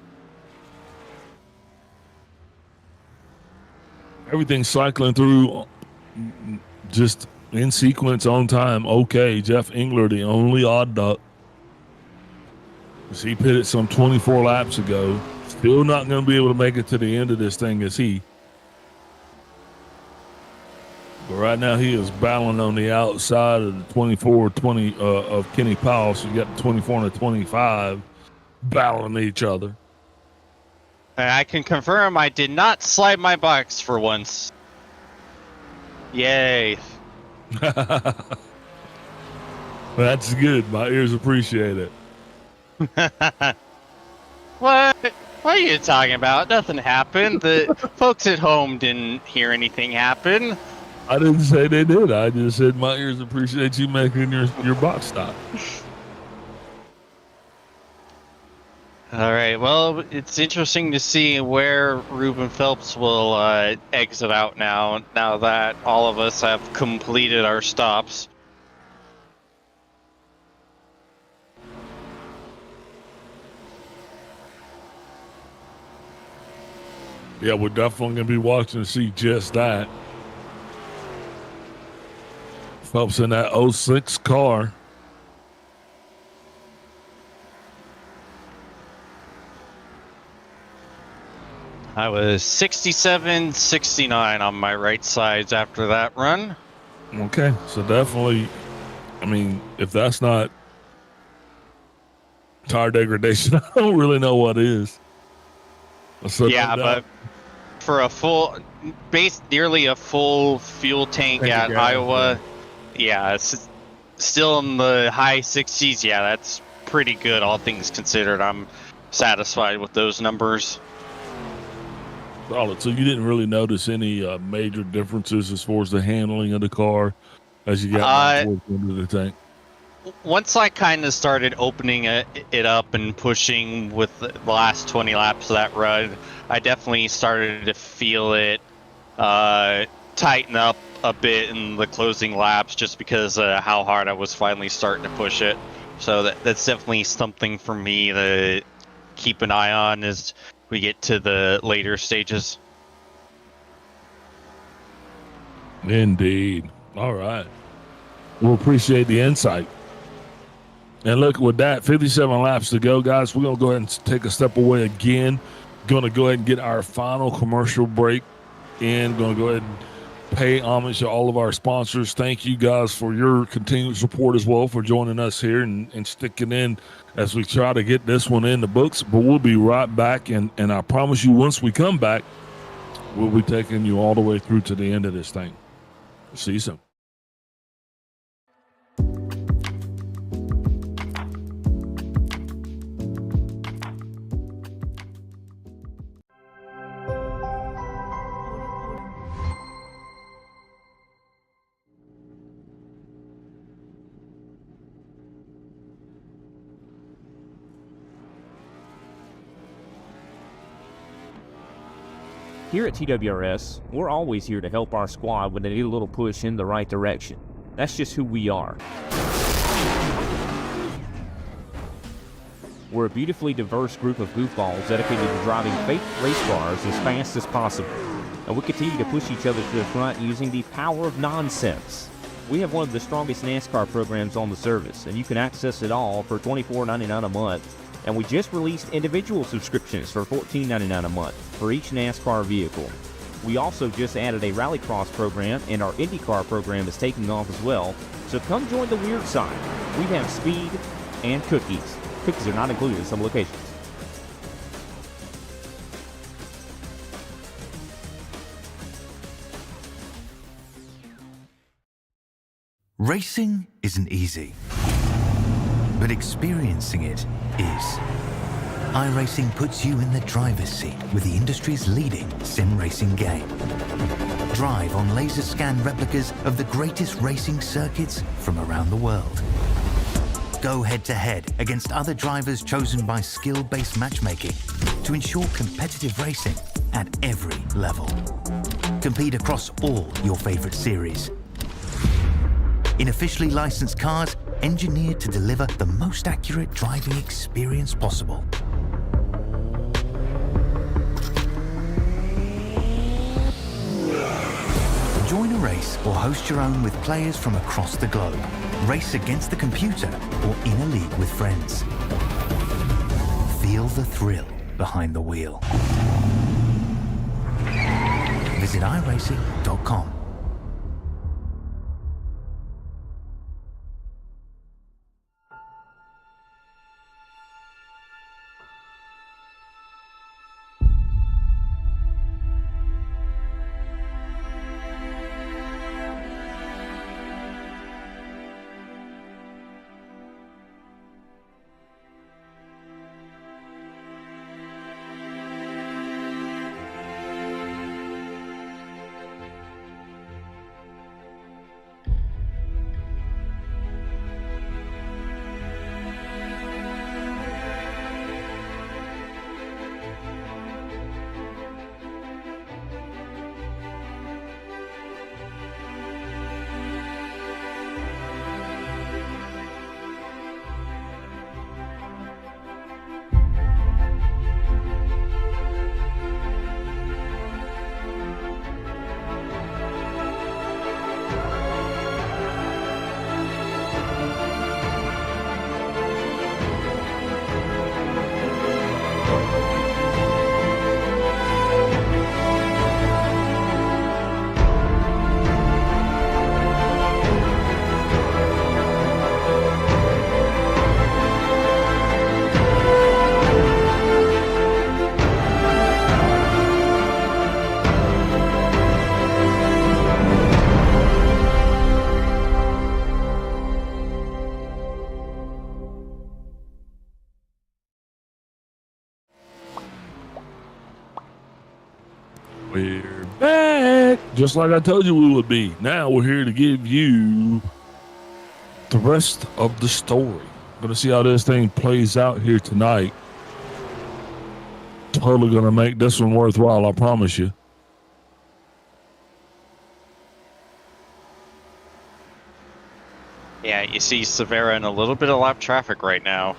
Everything's cycling through just in sequence on time. Okay, Jeff Engler, the only odd duck. He pitted some 24 laps ago. Still not going to be able to make it to the end of this thing, is he? But right now he is battling on the outside of the 24-20 of Kenny Powell. So you got the 24 and the 25 battling each other.
And I can confirm I did not slide my box for once. Yay.
That's good. My ears appreciate it.
What? What are you talking about? Nothing happened. The folks at home didn't hear anything happen.
I didn't say they did. I just said my ears appreciate you making your box stop.
All right. Well, it's interesting to see where Ruben Phelps will exit out now that all of us have completed our stops.
Yeah, we're definitely going to be watching to see just that. Phelps in that 06 car.
I was 67, 69 on my right sides after that run.
Okay, so definitely, I mean, if that's not tire degradation, I don't really know what is. So
yeah, but for a full, nearly a full fuel tank at Iowa, yeah, it's still in the high 60s. Yeah, that's pretty good, all things considered. I'm satisfied with those numbers.
Solid. So you didn't really notice any major differences as far as the handling of the car as you got towards the end of the tank?
Once I kind of started opening it up and pushing with the last 20 laps of that run, I definitely started to feel it tighten up a bit in the closing laps just because of how hard I was finally starting to push it. So that's definitely something for me to keep an eye on as we get to the later stages.
Indeed. All right. We'll appreciate the insight. And look, with that, 57 laps to go, guys. We're going to go ahead and take a step away again. Going to go ahead and get our final commercial break in. Going to go ahead and pay homage to all of our sponsors. Thank you guys for your continued support as well, for joining us here and sticking in as we try to get this one in the books. But we'll be right back, and I promise you, once we come back, we'll be taking you all the way through to the end of this thing. See you soon.
Here at TWRS, we're always here to help our squad when they need a little push in the right direction. That's just who we are. We're a beautifully diverse group of goofballs dedicated to driving fake race cars as fast as possible. And we continue to push each other to the front using the power of nonsense. We have one of the strongest NASCAR programs on the service, and you can access it all for $24.99 a month. And we just released individual subscriptions for $14.99 a month for each NASCAR vehicle. We also just added a Rallycross program, and our IndyCar program is taking off as well. So come join the weird side. We have speed and cookies. Cookies are not included in some locations.
Racing isn't easy, but experiencing it is. iRacing puts you in the driver's seat with the industry's leading sim racing game. Drive on laser scan replicas of the greatest racing circuits from around the world. Go head to head against other drivers chosen by skill-based matchmaking to ensure competitive racing at every level. Compete across all your favorite series. In officially licensed cars, engineered to deliver the most accurate driving experience possible. Join a race or host your own with players from across the globe. Race against the computer or in a league with friends. Feel the thrill behind the wheel. Visit iRacing.com.
We're back, just like I told you we would be. Now we're here to give you the rest of the story. Gonna see how this thing plays out here tonight. Totally gonna make this one worthwhile, I promise you.
Yeah, you see Severa in a little bit of lap traffic right now.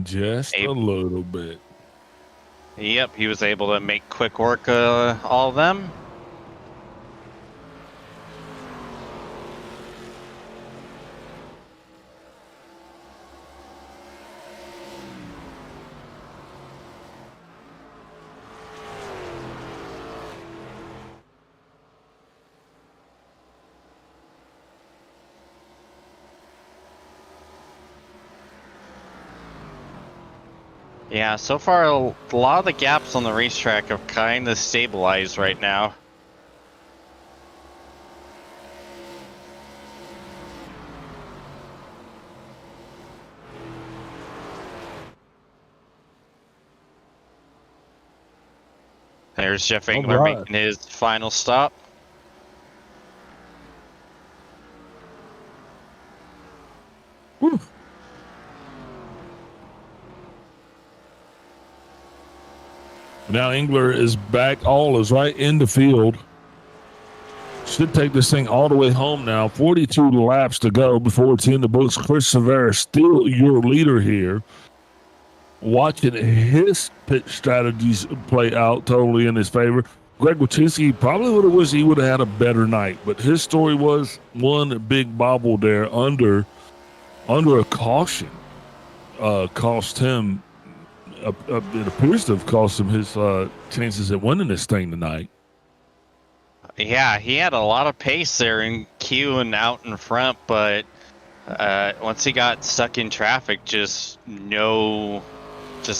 Just a little bit.
Yep, he was able to make quick work all of them. Yeah, so far a lot of the gaps on the racetrack have kind of stabilized right now. There's Jeff Engler making his final stop.
Whew. Now Engler is back. All is right in the field. Should take this thing all the way home now. 42 laps to go before it's in the books. Chris Severa still your leader here. Watching his pit strategies play out totally in his favor. Greg Wachinski probably would have wished he would have had a better night, but his story was one big bobble there under a caution. Cost him. It appears to have cost him his chances at winning this thing tonight.
Yeah, he had a lot of pace there in Q and out in front, but once he got stuck in traffic, just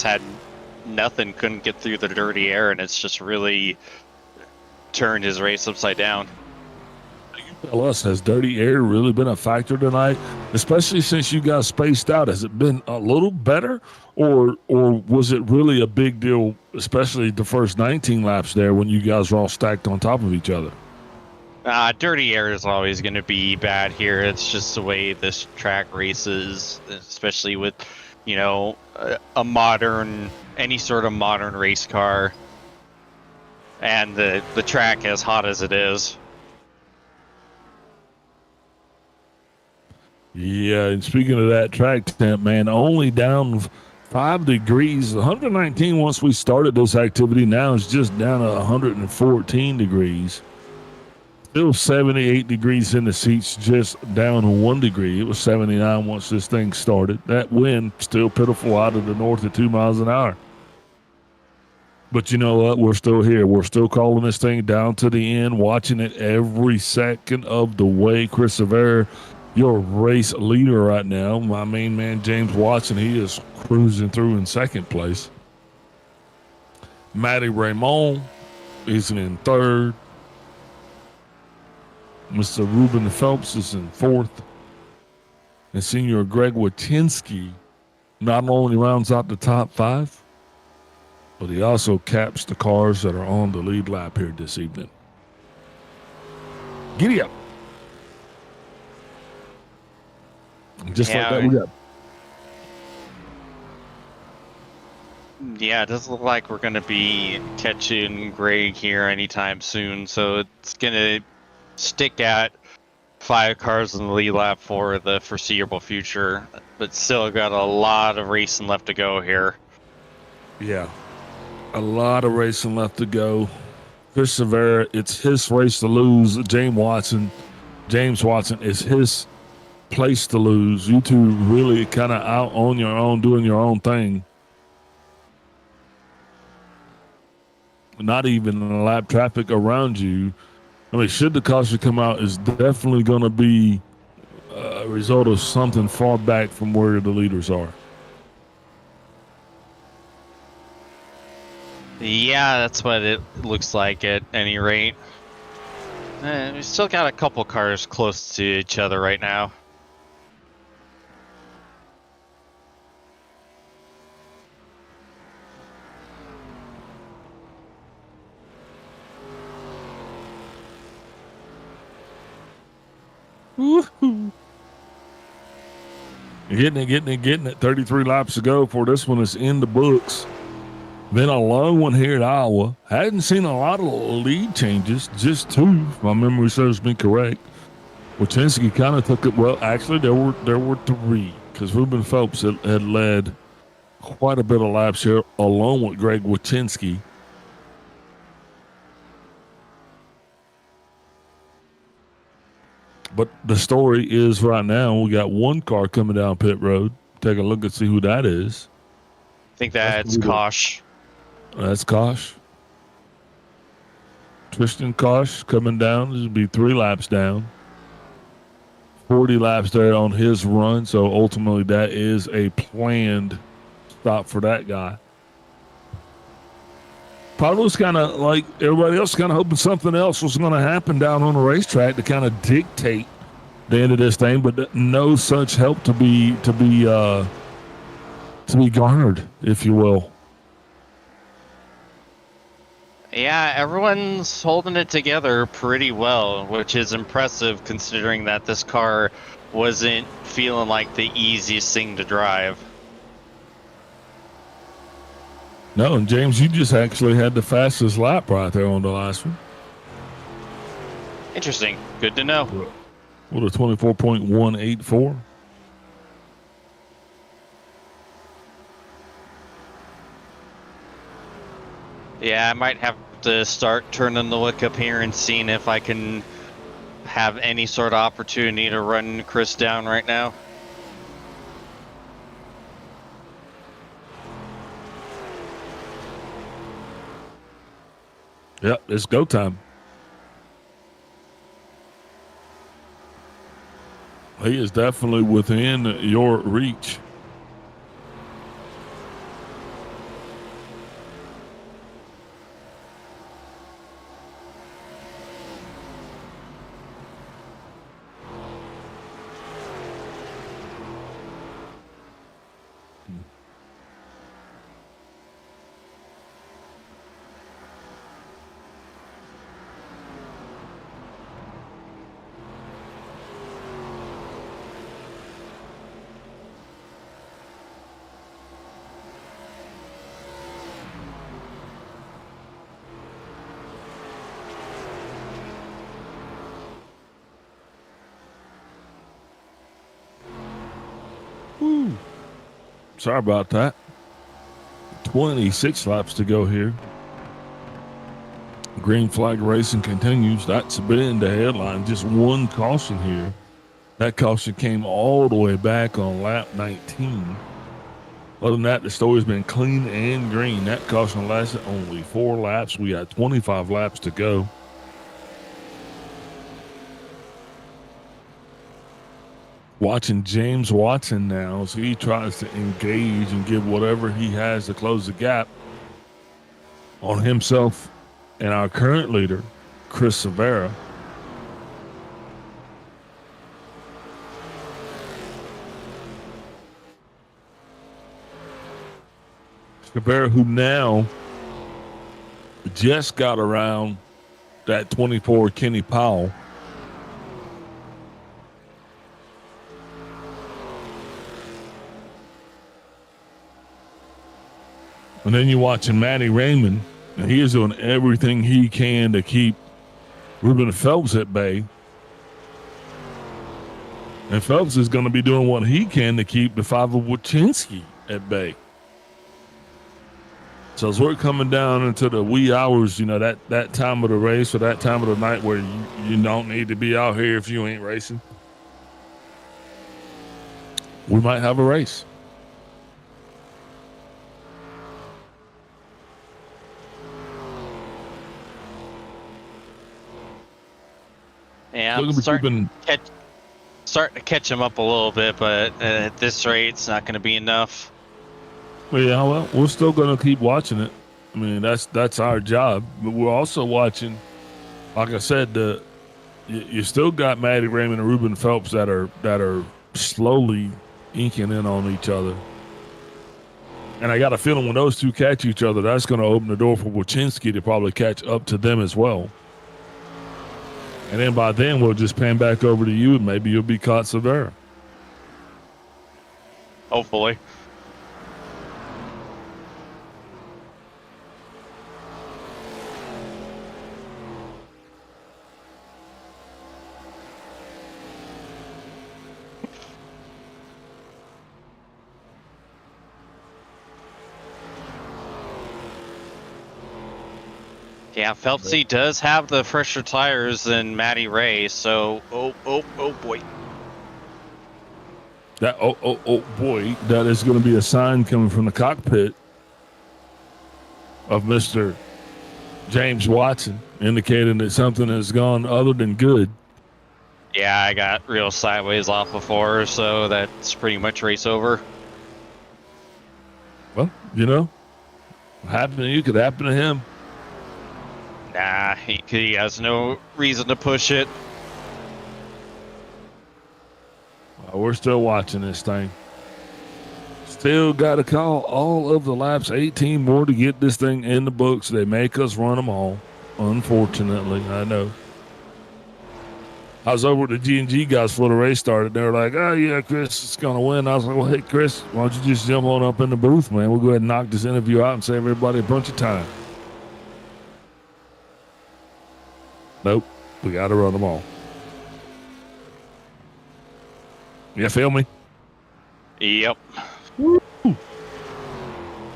had nothing, couldn't get through the dirty air, and it's just really turned his race upside down.
Tell us, has dirty air really been a factor tonight, especially since you guys spaced out? Has it been a little better, or was it really a big deal, especially the first 19 laps there when you guys were all stacked on top of each other?
Dirty air is always going to be bad here. It's just the way this track races, especially with, a modern, any sort of modern race car, and the track as hot as it is.
Yeah, and speaking of that track temp, man, only down 5 degrees. 119 once we started this activity. Now it's just down to 114 degrees. Still 78 degrees in the seats, just down 1 degree. It was 79 once this thing started. That wind still pitiful out of the north at 2 miles an hour. But you know what? We're still here. We're still calling this thing down to the end, watching it every second of the way. Chris Severa, your race leader right now. My main man, James Watson, he is cruising through in second place. Matty Raymond is in third. Mr. Ruben Phelps is in fourth. And Senior Greg Wachinski not only rounds out the top 5, but he also caps the cars that are on the lead lap here this evening. Giddy up. Just like that, we got.
Yeah, it doesn't look like we're going to be catching Greg here anytime soon, so it's going to stick at 5 cars in the lead lap for the foreseeable future, but still got a lot of racing left to go here.
Yeah, a lot of racing left to go. Chris Severa, it's his race to lose. James Watson is his place to lose. You two really kind of out on your own, doing your own thing. Not even in the lap traffic around you. I mean, should the caution come out, is definitely going to be a result of something far back from where the leaders are.
Yeah, that's what it looks like at any rate. We still got a couple cars close to each other right now.
Woohoo. Getting it. 33 laps to go for this one is in the books. Been a long one here at Iowa. Hadn't seen a lot of lead changes, just 2, if my memory serves me correct. Wachinski kind of took it. Well, actually, there were 3, because Ruben Phelps had led quite a bit of laps here, along with Greg Wachinski. But the story is right now we got 1 car coming down pit road. Take a look and see who that is.
I think that's Kosh.
That's Kosh. Tristan Kosh coming down. This will be 3 laps down. 40 laps there on his run. So ultimately that is a planned stop for that guy. Pablo's kind of like everybody else, kind of hoping something else was going to happen down on the racetrack to kind of dictate the end of this thing, but no such help to be garnered, if you will.
Yeah, everyone's holding it together pretty well, which is impressive considering that this car wasn't feeling like the easiest thing to drive.
No, and James, you just actually had the fastest lap right there on the last one.
Interesting. Good to know.
What, a 24.184?
Yeah, I might have to start turning the look up here and seeing if I can have any sort of opportunity to run Chris down right now.
Yep, it's go time. He is definitely within your reach. Sorry about that. 26 laps to go here. Green flag racing continues. That's been the headline. Just one caution here. That caution came all the way back on lap 19. Other than that, the story's been clean and green. That caution lasted only 4 laps. We got 25 laps to go. Watching James Watson now as he tries to engage and give whatever he has to close the gap on himself and our current leader, Chris Severa. Severa, who now just got around that 24 Kenny Powell. And then you're watching Matty Raymond, and he is doing everything he can to keep Ruben Phelps at bay. And Phelps is going to be doing what he can to keep the 5 of Wachinski at bay. So as we're coming down into the wee hours, you know, that time of the race or that time of the night where you don't need to be out here if you ain't racing, we might have a race.
Yeah, I'm starting to catch him up a little bit, but at this rate, it's not going to be enough.
Yeah, well, we're still going to keep watching it. I mean, that's our job. But we're also watching, like I said, you still got Matty Raymond and Ruben Phelps that are slowly inking in on each other. And I got a feeling when those two catch each other, that's going to open the door for Wachinski to probably catch up to them as well. And then by then, we'll just pan back over to you, and maybe you'll be caught Severa.
Hopefully. Yeah, Phelpsy does have the fresher tires than Matty Ray, so oh boy.
That oh boy, that is going to be a sign coming from the cockpit of Mr. James Watson, indicating that something has gone other than good.
Yeah, I got real sideways off before, so that's pretty much race over.
Well, you know, happen to you could happen to him.
Nah, he has no reason to push it.
We're still watching this thing. Still got to call all of the laps, 18 more to get this thing in the books. They make us run them all, unfortunately, I know. I was over with the G&G guys before the race started. They were like, oh, yeah, Chris is going to win. I was like, well, hey, Chris, why don't you just jump on up in the booth, man? We'll go ahead and knock this interview out and save everybody a bunch of time. Nope, we got to run them all. You feel me?
Yep.
Woo.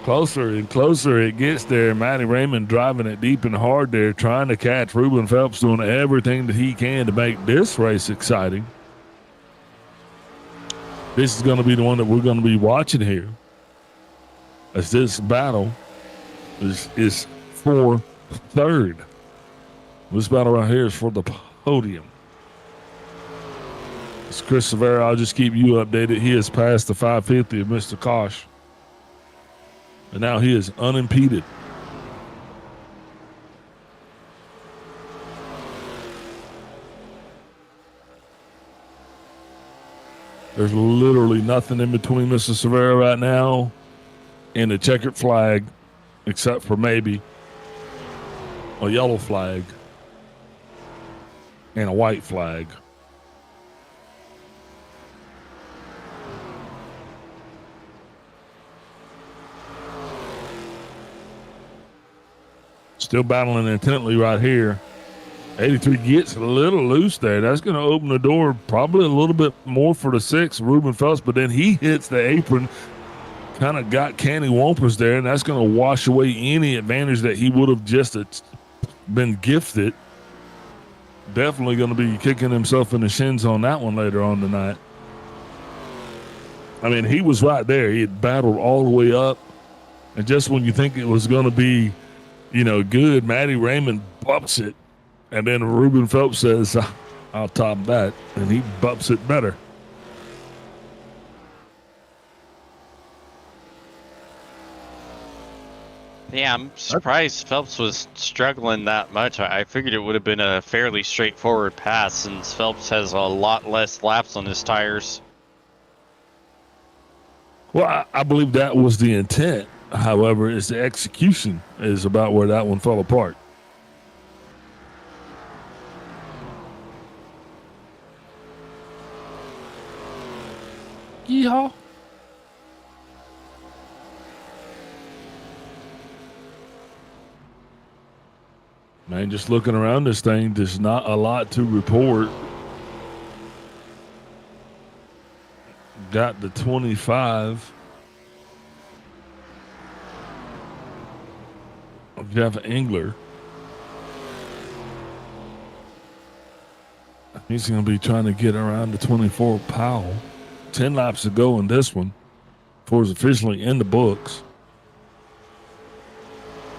Closer and closer it gets there. Matty Raymond driving it deep and hard there, trying to catch Ruben Phelps, doing everything that he can to make this race exciting. This is going to be the one that we're going to be watching here, as this battle is for third. This battle right here is for the podium. It's Chris Severa. I'll just keep you updated. He has passed the 550 of Mr. Kosh. And now he is unimpeded. There's literally nothing in between Mr. Severa right now and the checkered flag, except for maybe a yellow flag and a white flag. Still battling intently right here. 83 gets a little loose there. That's going to open the door probably a little bit more for the 6, Ruben Phelps, but then he hits the apron kind of got candy-wampers there, and that's going to wash away any advantage that he would have just been gifted. Definitely going to be kicking himself in the shins on that one later on tonight. I mean, he was right there. He had battled all the way up, and just when you think it was going to be, good, Matty Raymond bumps it, and then Ruben Phelps says, I'll top that, and he bumps it better.
Yeah, I'm surprised Phelps was struggling that much. I figured it would have been a fairly straightforward pass since Phelps has a lot less laps on his tires.
Well, I believe that was the intent. However, it's the execution is about where that one fell apart. Yeehaw. Man, just looking around this thing, there's not a lot to report. Got the 25 of Jeff Engler. He's going to be trying to get around the 24 Powell. 10 laps to go in this one before it's officially in the books.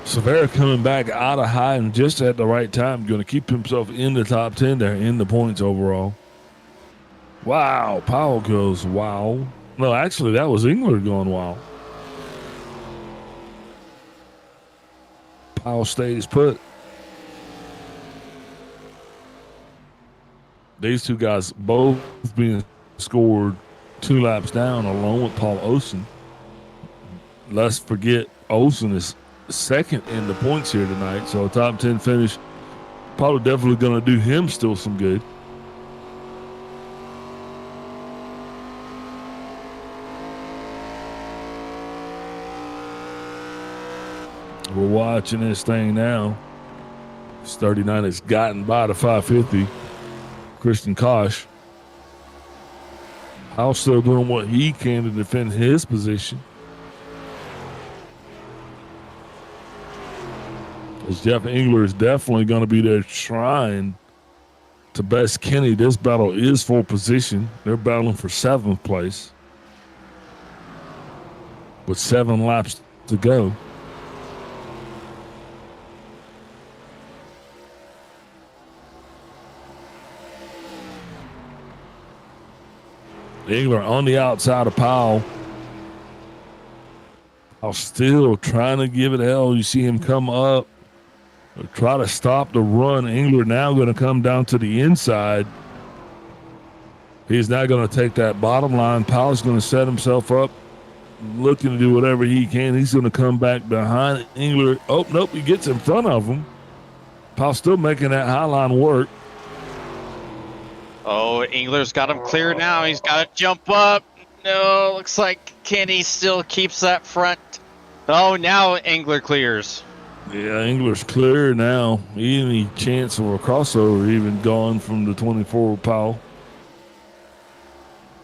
Severa coming back out of high and just at the right time, going to keep himself in the top 10 there in the points overall. Wow, Powell goes wow. No, actually, that was Engler going wow. Powell stays put. These two guys both being scored 2 laps down along with Paul Olsen. Let's forget Olsen is second in the points here tonight, so a top 10 finish probably definitely going to do him still some good. We're watching this thing now. 39 has gotten by the 550. Christian Koch. Powell's still doing what he can to defend his position. As Jeff Engler is definitely going to be there trying to best Kenny. This battle is for position. They're battling for 7th place with 7 laps to go. Engler on the outside of Powell. Powell still trying to give it hell. You see him come up. Try to stop the run. Engler now going to come down to the inside. He's now going to take that bottom line. Powell's going to set himself up, looking to do whatever he can. He's going to come back behind Engler. Oh, nope, he gets in front of him. Powell still making that high line work.
Oh, Engler's got him clear now. He's got to jump up. No, looks like Kenny still keeps that front. Oh, now Engler clears.
Yeah, Engler's clear now. Any chance of a crossover even gone from the 24 Powell.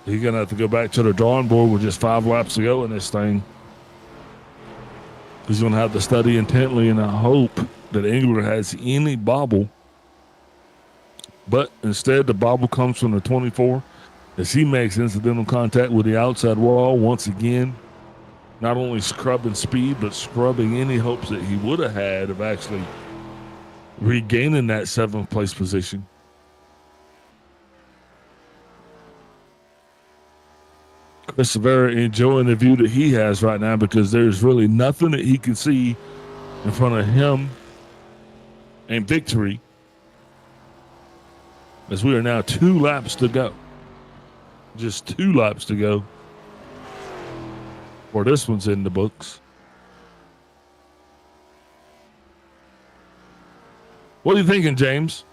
He's going to have to go back to the drawing board with just 5 laps to go in this thing. He's going to have to study intently and I hope that Engler has any bobble. But instead, the bobble comes from the 24 as he makes incidental contact with the outside wall once again. Not only scrubbing speed, but scrubbing any hopes that he would have had of actually regaining that 7th place position. Chris Severa enjoying the view that he has right now because there's really nothing that he can see in front of him and victory. As we are now 2 laps to go. Just 2 laps to go. Or this one's in the books. What are you thinking, James?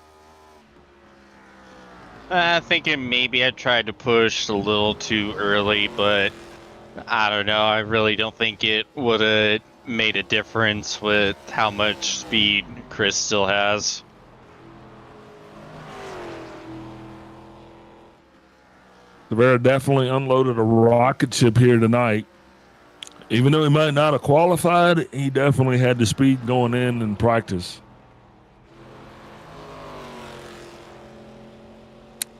Thinking maybe I tried to push a little too early, but I don't know. I really don't think it would have made a difference with how much speed Chris still has.
Severa definitely unloaded a rocket ship here tonight. Even though he might not have qualified, he definitely had the speed going in practice.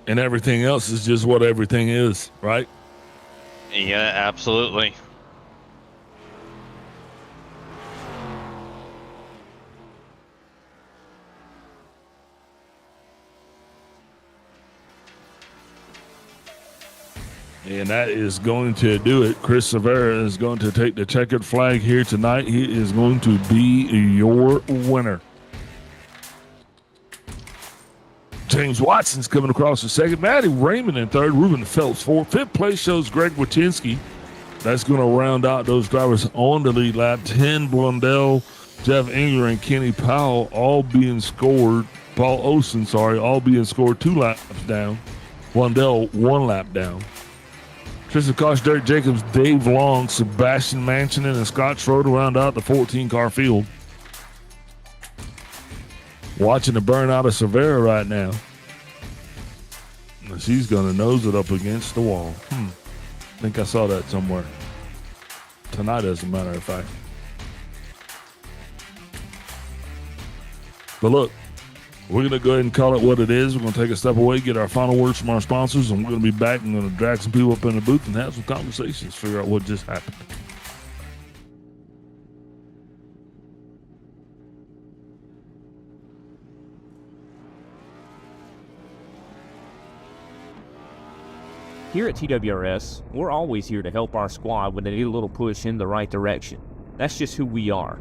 And everything else is just what everything is, right?
Yeah, absolutely.
And that is going to do it. Chris Severa is going to take the checkered flag here tonight. He is going to be your winner. James Watson's coming across the second. Matty Raymond in third. Ruben Phelps fourth. Fifth place shows Greg Wachinski. That's going to round out those drivers on the lead lap. 10 Blundell, Jeff Engler, and Kenny Powell all being scored. Paul Olsen, all being scored 2 laps down. Blundell 1 lap down. Tristan Koch, Derek Jacobs, Dave Long, Sebastian Manchinen, and Scott Schroeder round out the 14-car field. Watching the burnout of Severa right now. She's going to nose it up against the wall. I think I saw that somewhere. Tonight, as a matter of fact. But look, we're going to go ahead and call it what it is. We're going to take a step away, get our final words from our sponsors, and we're going to be back and going to drag some people up in the booth and have some conversations, figure out what just happened.
Here at TWRS, we're always here to help our squad when they need a little push in the right direction. That's just who we are.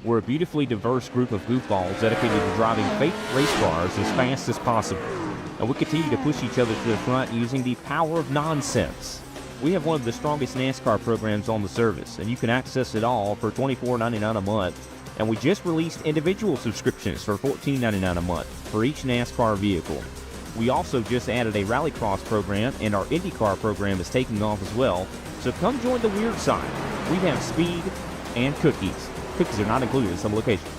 We're a beautifully diverse group of goofballs dedicated to driving fake race cars as fast as possible. And we continue to push each other to the front using the power of nonsense. We have one of the strongest NASCAR programs on the service, and you can access it all for $24.99 a month. And we just released individual subscriptions for $14.99 a month for each NASCAR vehicle. We also just added a Rallycross program, and our IndyCar program is taking off as well. So come join the weird side. We have speed and cookies. Cookies are not included in some locations.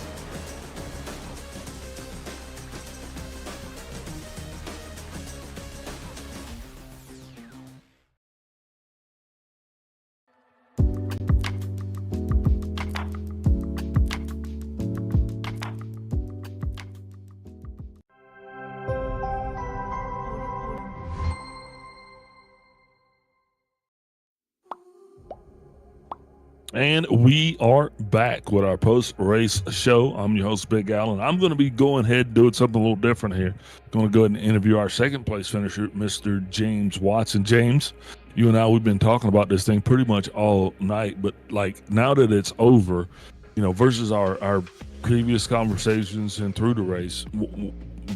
And we are back with our post-race show. I'm your host, Big Al, and I'm going to be going ahead doing something a little different here. Going to go ahead and interview our second place finisher, Mr. James Watson. James, you and I, we've been talking about this thing pretty much all night, but like now that it's over, you know, versus our previous conversations and through the race,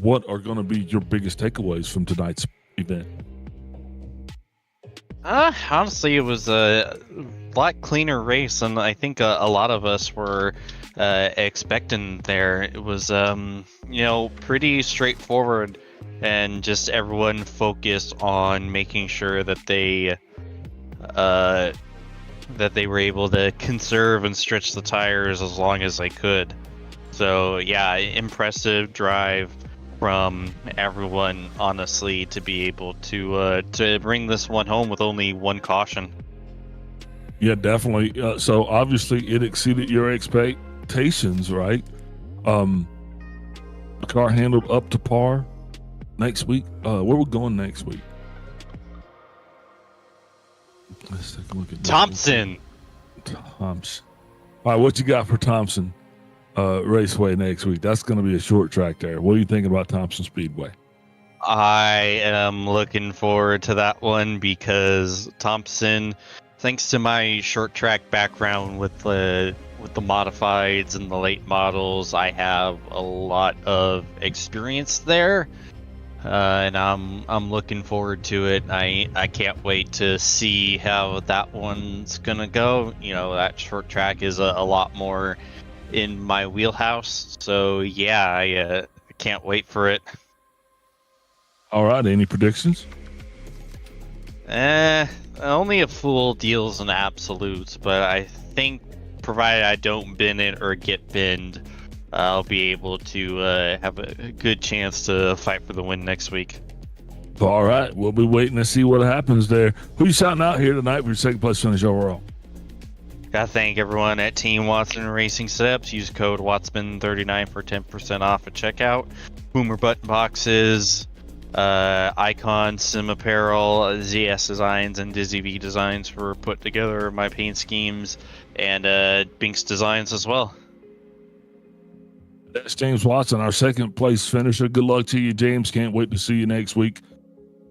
what are going to be your biggest takeaways from tonight's event?
Honestly, it was a lot cleaner race than I think a lot of us were expecting there. It was, pretty straightforward, and just everyone focused on making sure that they were able to conserve and stretch the tires as long as they could. So yeah, impressive drive from everyone, honestly, to be able to bring this one home with only one caution.
Yeah, definitely. So obviously it exceeded your expectations, right? The car handled up to par next week. Where we going next week? Let's take a look at
Thompson.
Thompson. All right, what you got for Thompson Raceway next week? That's going to be a short track there. What are you thinking about Thompson Speedway?
I am looking forward to that one because Thompson, thanks to my short track background with the modifieds and the late models, I have a lot of experience there, and I'm looking forward to it. I can't wait to see how that one's gonna go. You know, that short track is a lot more in my wheelhouse, so yeah, I can't wait for it.
All right, any predictions?
Only a fool deals in absolutes, but I think provided I don't bin it or get binned, I'll be able to have a good chance to fight for the win next week.
All right, we'll be waiting to see what happens there. Who you shouting out here tonight for your second place finish overall?
Gotta thank everyone at Team Watson Racing Setups. Use code Wattsman39 for 10% off at checkout. Boomer button boxes, Icon Sim Apparel, ZS Designs, and Dizzy V Designs for put together my paint schemes, and Binks Designs as well.
That's James Watson, our second place finisher. Good luck to you, James. Can't wait to see you next week.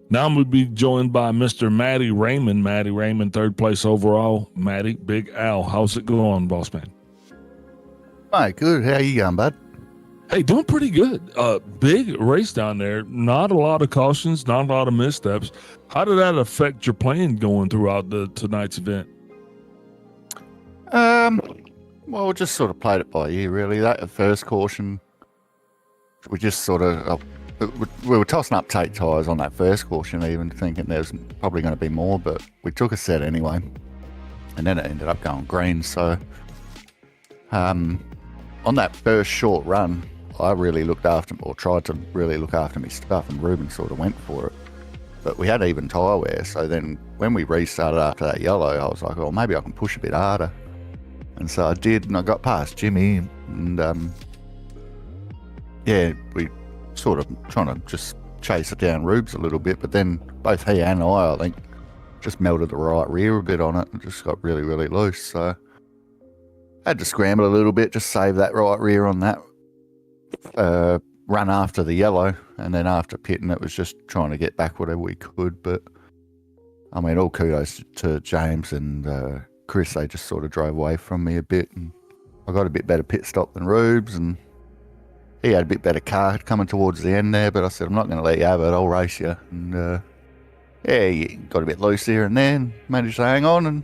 Now I'm going to be joined by Mr. Matty Raymond. Matty Raymond, third place overall. Matty, Big Al, how's it going, boss man?
Hi, good. How you going, bud?
Hey, doing pretty good. Big race down there. Not a lot of cautions, not a lot of missteps. How did that affect your plan going throughout tonight's event?
Well, we just sort of played it by ear, really. That first caution, we just sort of we were tossing up tape tires on that first caution, even thinking there's probably going to be more, but we took a set anyway, and then it ended up going green. So, on that first short run, I really looked after, or tried to really look after my stuff, and Ruben sort of went for it. But we had even tyre wear, so then when we restarted after that yellow, I was like, oh, maybe I can push a bit harder. And so I did, and I got past Jimmy, and yeah, we sort of trying to just chase it down Rubes a little bit, but then both he and I think, just melted the right rear a bit on it and just got really, really loose. So I had to scramble a little bit, just save that right rear on that run after the yellow, and then after pitting it was just trying to get back whatever we could. But I mean, all kudos to James and Chris. They just sort of drove away from me a bit, and I got a bit better pit stop than Rubes, and he had a bit better car coming towards the end there, but I said, I'm not going to let you have it, I'll race you. And yeah, he got a bit loose here and then, managed to hang on and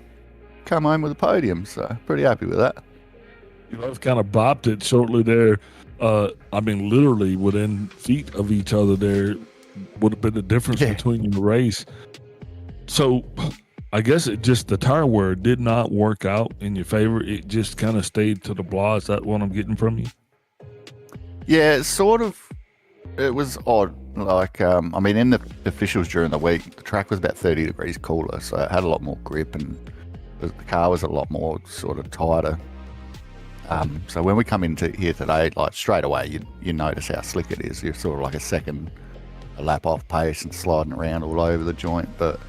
come home with a podium, so pretty happy with that.
You both kind of bopped it shortly there. I mean, literally within feet of each other there would have been the difference between the race. So I guess it just, the tire wear did not work out in your favor. It just kind of stayed to the blah. Is that what I'm getting from you?
Yeah, sort of. It was odd. Like, I mean, in the officials during the week, the track was about 30 degrees cooler, so it had a lot more grip, and the car was a lot more sort of tighter. So when we come into here today, like straight away, you notice how slick it is. You're sort of like a lap off pace and sliding around all over the joint. But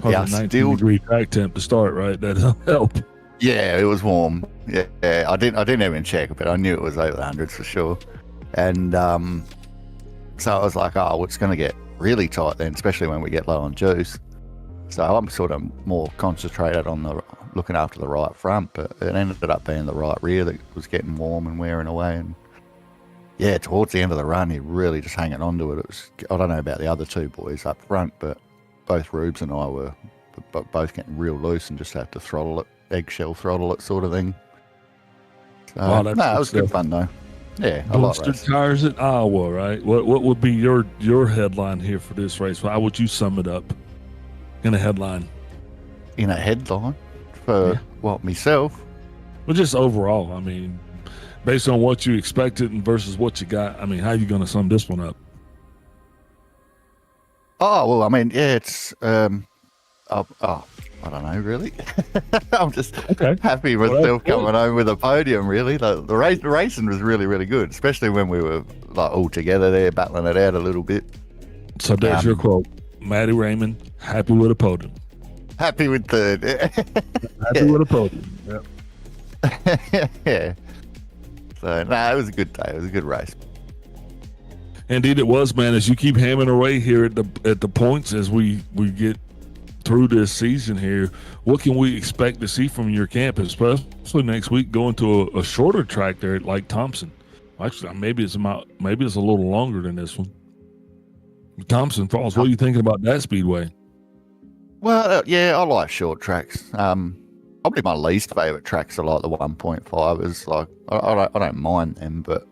yeah,
19-degree track temp to start, right? That'll help.
Yeah, it was warm. Yeah, I didn't even check, but I knew it was over the hundreds for sure. And so I was like, oh, it's going to get really tight then, especially when we get low on juice. So I'm sort of more concentrated on looking after the right front, but it ended up being the right rear that was getting warm and wearing away. And yeah, towards the end of the run, he really just hanging on to it. It was, I don't know about the other two boys up front, but both Rubes and I were both getting real loose and just had to throttle it, eggshell throttle it sort of thing. So, it was good fun though. Yeah, I like
Monster Tires at Iowa, right? What would be your headline here for this race? How would you sum it up in a headline?
In a headline? For what, myself?
Well, just overall. I mean, based on what you expected and versus what you got, I mean, how are you going to sum this one up?
Oh, well, I mean, yeah, it's, I don't know, really. I'm just happy with myself coming home with a podium, really. The racing was really, really good, especially when we were like all together there, battling it out a little bit.
So there's your quote. Matty Raymond, happy with a podium.
Happy with third.
Happy with a podium. Yep.
Yeah. So, it was a good day. It was a good race.
Indeed it was, man. As you keep hammering away here at the points as we get through this season here, what can we expect to see from your camp, especially next week going to a shorter track there at Lake Thompson? Actually, maybe it's a little longer than this one. Thompson Falls. What are you thinking about that speedway?
Well, yeah, I like short tracks. Probably my least favorite tracks are like the 1.5. Is like I don't mind them, but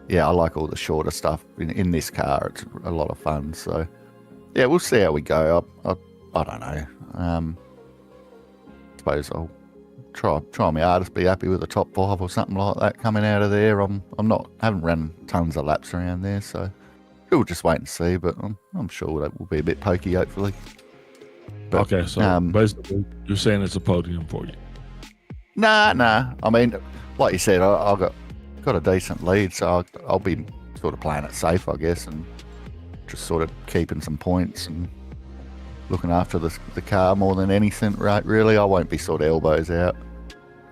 yeah, I like all the shorter stuff in this car. It's a lot of fun. So yeah, we'll see how we go. I don't know. I suppose I'll try my hardest, be happy with the top 5 or something like that coming out of there. Haven't run tons of laps around there, so we'll just wait and see. But I'm sure that will be a bit pokey, hopefully. But,
okay, so basically, you're saying it's a podium for you.
Nah. I mean, like you said, I got a decent lead, so I'll be sort of playing it safe, I guess, and just sort of keeping some points and looking after the car more than anything, right? Really, I won't be sort of elbows out,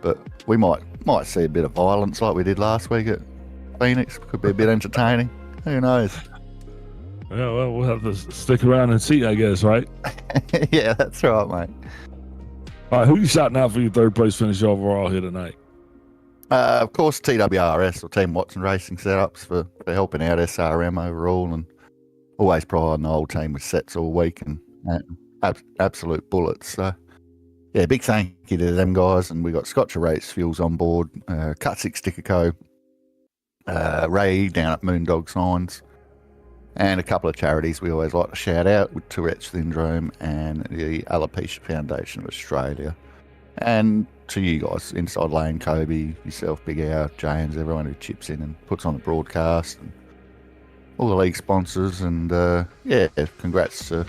but we might see a bit of violence like we did last week at Phoenix. Could be a bit entertaining. Who knows?
Yeah, well, we'll have to stick around and see, I guess, right?
Yeah, that's right, mate.
All right, who you shouting out for your third place finish overall here tonight?
Of course, TWRS or Team Watson Racing Setups for helping out SRM overall, and always providing the whole team with sets all week and absolute bullets. So, yeah, big thank you to them guys. And we got Scotch Rates Fuels on board, Cut 6 Sticker Co, Ray down at Moondog Signs, and a couple of charities we always like to shout out with Tourette's Syndrome and the Alopecia Foundation of Australia. And to you guys, Inside Lane, Kobe, yourself, Big Al, James, everyone who chips in and puts on the broadcast, and all the league sponsors. And yeah, congrats to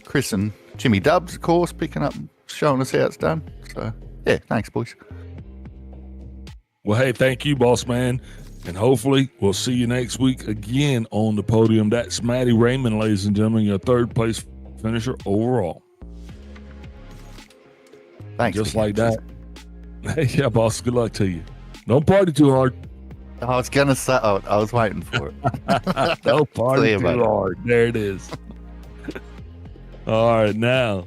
Chris and Jimmy Dubs, of course, picking up, showing us how it's done. So yeah, thanks, boys.
Well, hey, thank you, boss man. And hopefully we'll see you next week again on the podium. That's Matty Raymond, ladies and gentlemen, your third place finisher overall.
Thanks.
Just like that. Hey, yeah, boss. Good luck to you. Don't party too hard.
I was gonna say. Oh, I was waiting for it.
Don't party too hard. There it is. All right, now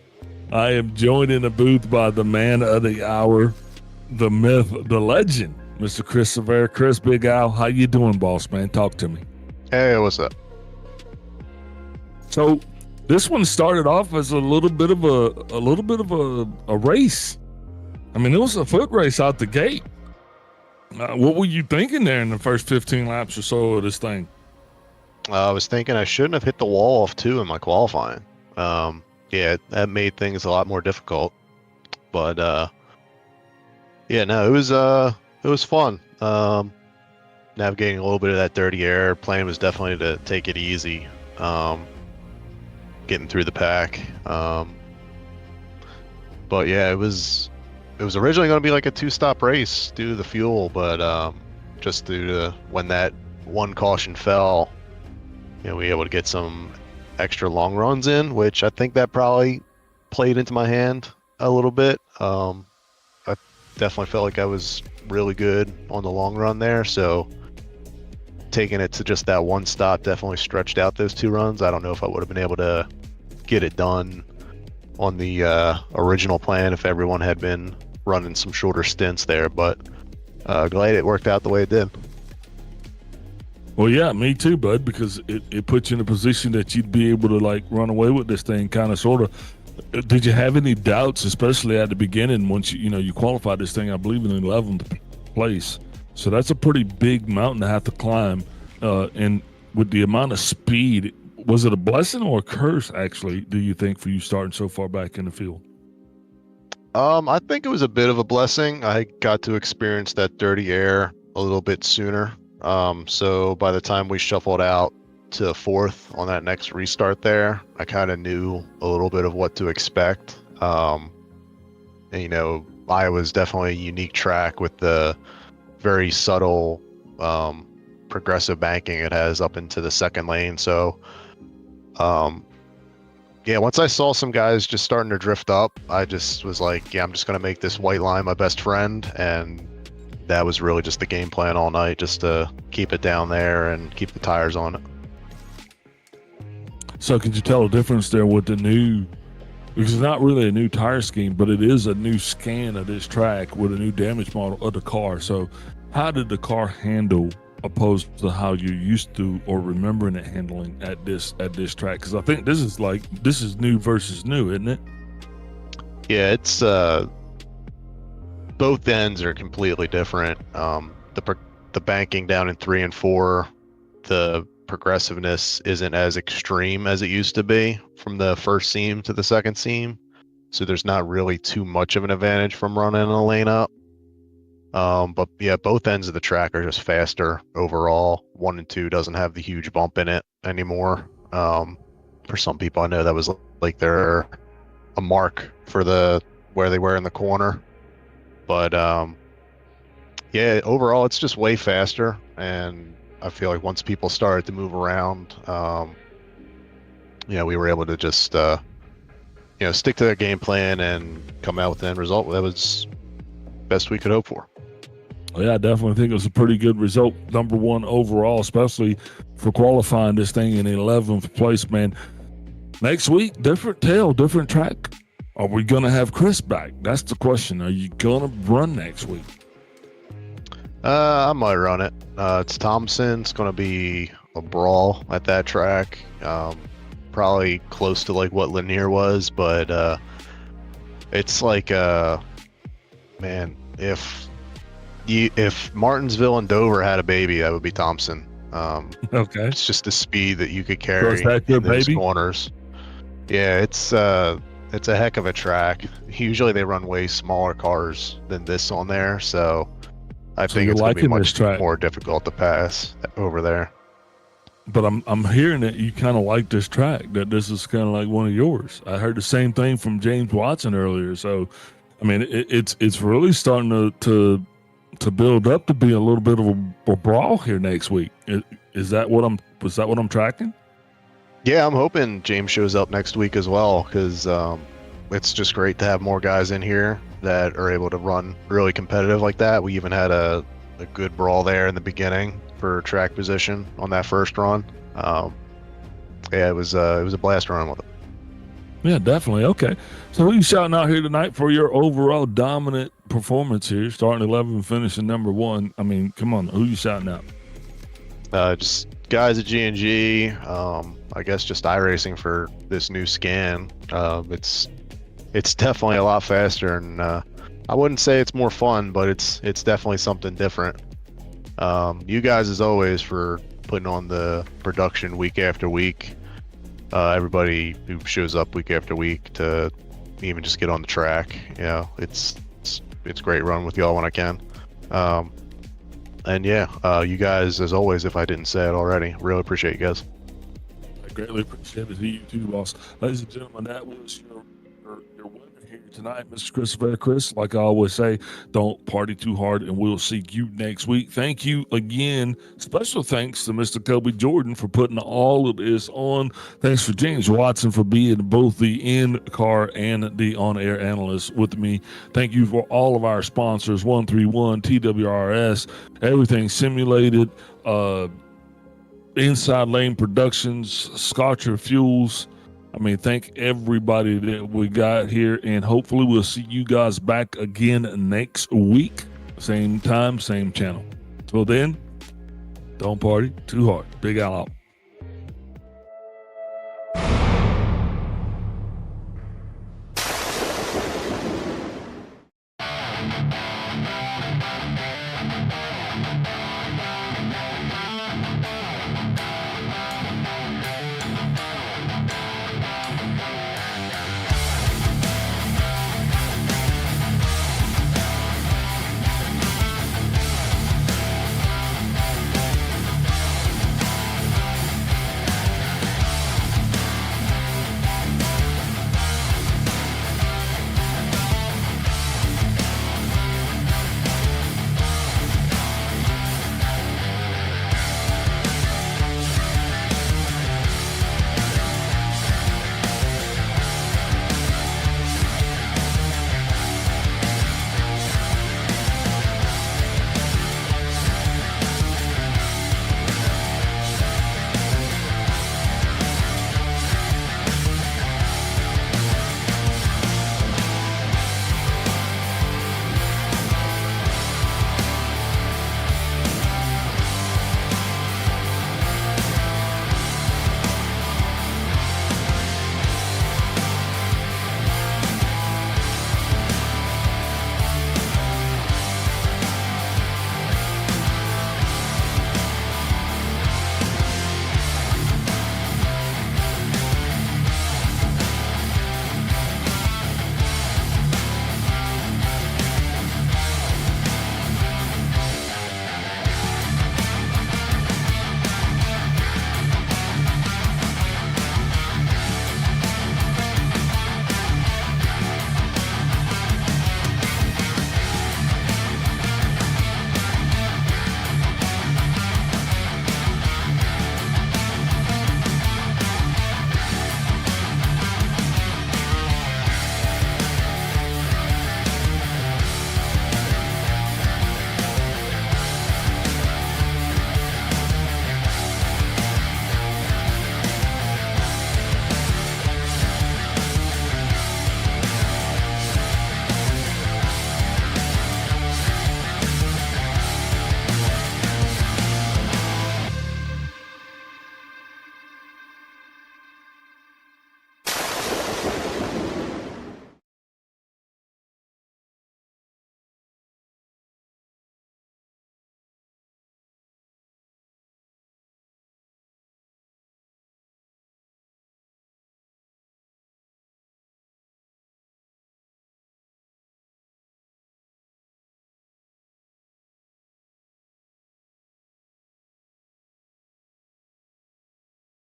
I am joined in the booth by the man of the hour, the myth, the legend, Mr. Chris Severe. Chris, Big Al, how you doing, boss man? Talk to me.
Hey, what's up?
So this one started off as a little bit of a race. I mean, it was a foot race out the gate. What were you thinking there in the first 15 laps or so of this thing?
I was thinking I shouldn't have hit the wall off two in my qualifying. Yeah, that made things a lot more difficult. But yeah, no, it was fun. Navigating a little bit of that dirty air. Plan was definitely to take it easy. Getting through the pack. But yeah, it was originally going to be like a two-stop race due to the fuel, but just due to when that one caution fell, we were able to get some extra long runs in, which I think that probably played into my hand a little bit. I definitely felt like I was really good on the long run there, so taking it to just that one stop definitely stretched out those two runs. I don't know if I would have been able to get it done on the original plan if everyone had been running some shorter stints there, but glad it worked out the way it did.
Well, yeah, me too, bud, because it puts you in a position that you'd be able to like run away with this thing, kind of, sort of. Did you have any doubts, especially at the beginning, once you qualified this thing, I believe, in 11th place? So that's a pretty big mountain to have to climb, and with the amount of speed, was it a blessing or a curse, actually, do you think, for you starting so far back in the field?
I think it was a bit of a blessing. I got to experience that dirty air a little bit sooner. So by the time we shuffled out to fourth on that next restart there, I kind of knew a little bit of what to expect. And, Iowa's definitely a unique track with the very subtle progressive banking it has up into the second lane. So, yeah, once I saw some guys just starting to drift up, I just was like, yeah, I'm just going to make this white line my best friend. And that was really just the game plan all night, just to keep it down there and keep the tires on it.
So could you tell a difference there with the new, because it's not really a new tire scheme, but it is a new scan of this track with a new damage model of the car. So how did the car handle opposed to how you're used to or remembering it handling at this track? Because I think this is new versus new, isn't it?
Yeah, it's both ends are completely different. The banking down in 3 and 4, the progressiveness isn't as extreme as it used to be from the first seam to the second seam, so there's not really too much of an advantage from running a lane up. But yeah, both ends of the track are just faster overall. 1 and 2 doesn't have the huge bump in it. anymore. For some people, I know that was like a mark for where they were in the corner. But yeah, overall, it's just way faster, and I feel like once people started to move around, we were able to just stick to their game plan and come out with the end result that was best we could hope for.
Yeah, I definitely think it was a pretty good result. Number one overall, especially for qualifying this thing in 11th place, man. Next week, different tail, different track. Are we going to have Chris back? That's the question. Are you going to run next week?
I might run it. It's Thompson. It's going to be a brawl at that track. Probably close to like what Lanier was, but it's like, man, if Martinsville and Dover had a baby, that would be Thompson.
Okay.
It's just the speed that you could carry
that your
in those
baby?
corners. Yeah, it's a heck of a track. Usually they run way smaller cars than this on there, so I think it's going to be much more difficult to pass over there.
But I'm hearing that you kind of like this track, that this is kind of like one of yours. I heard the same thing from James Watson earlier. So, I mean, it's really starting to build up to be a little bit of a brawl here next week. Was that what I'm tracking?
Yeah, I'm hoping James shows up next week as well, because it's just great to have more guys in here that are able to run really competitive like that. We even had a good brawl there in the beginning for track position on that first run. Yeah, it was a blast run with him.
Yeah, definitely. Okay. So who are you shouting out here tonight for your overall dominant performance here, starting 11 and finishing number 1? I mean, come on, who are you shouting out?
Just guys at G&G, I guess just iRacing for this new scan. It's definitely a lot faster, and I wouldn't say it's more fun, but it's definitely something different. You guys, as always, for putting on the production week after week. Everybody who shows up week after week to even just get on the track, it's great running with y'all when I can. And yeah, you guys, as always, if I didn't say it already, really appreciate you guys.
I greatly appreciate it. You too, boss. Ladies and gentlemen, that was your winner here tonight, Mr. Christopher. Chris, like I always say, don't party too hard, and we'll see you next week. Thank you again. Special thanks to Mr. Kobe Jordan for putting all of this on. Thanks for James Watson for being both the in-car and the on-air analyst with me. Thank you for all of our sponsors, 131, TWRS, Everything Simulated, Inside Lane Productions, Scotcher Fuels. I mean, thank everybody that we got here, and hopefully we'll see you guys back again next week. Same time, same channel. Till then, don't party too hard. Big Al out.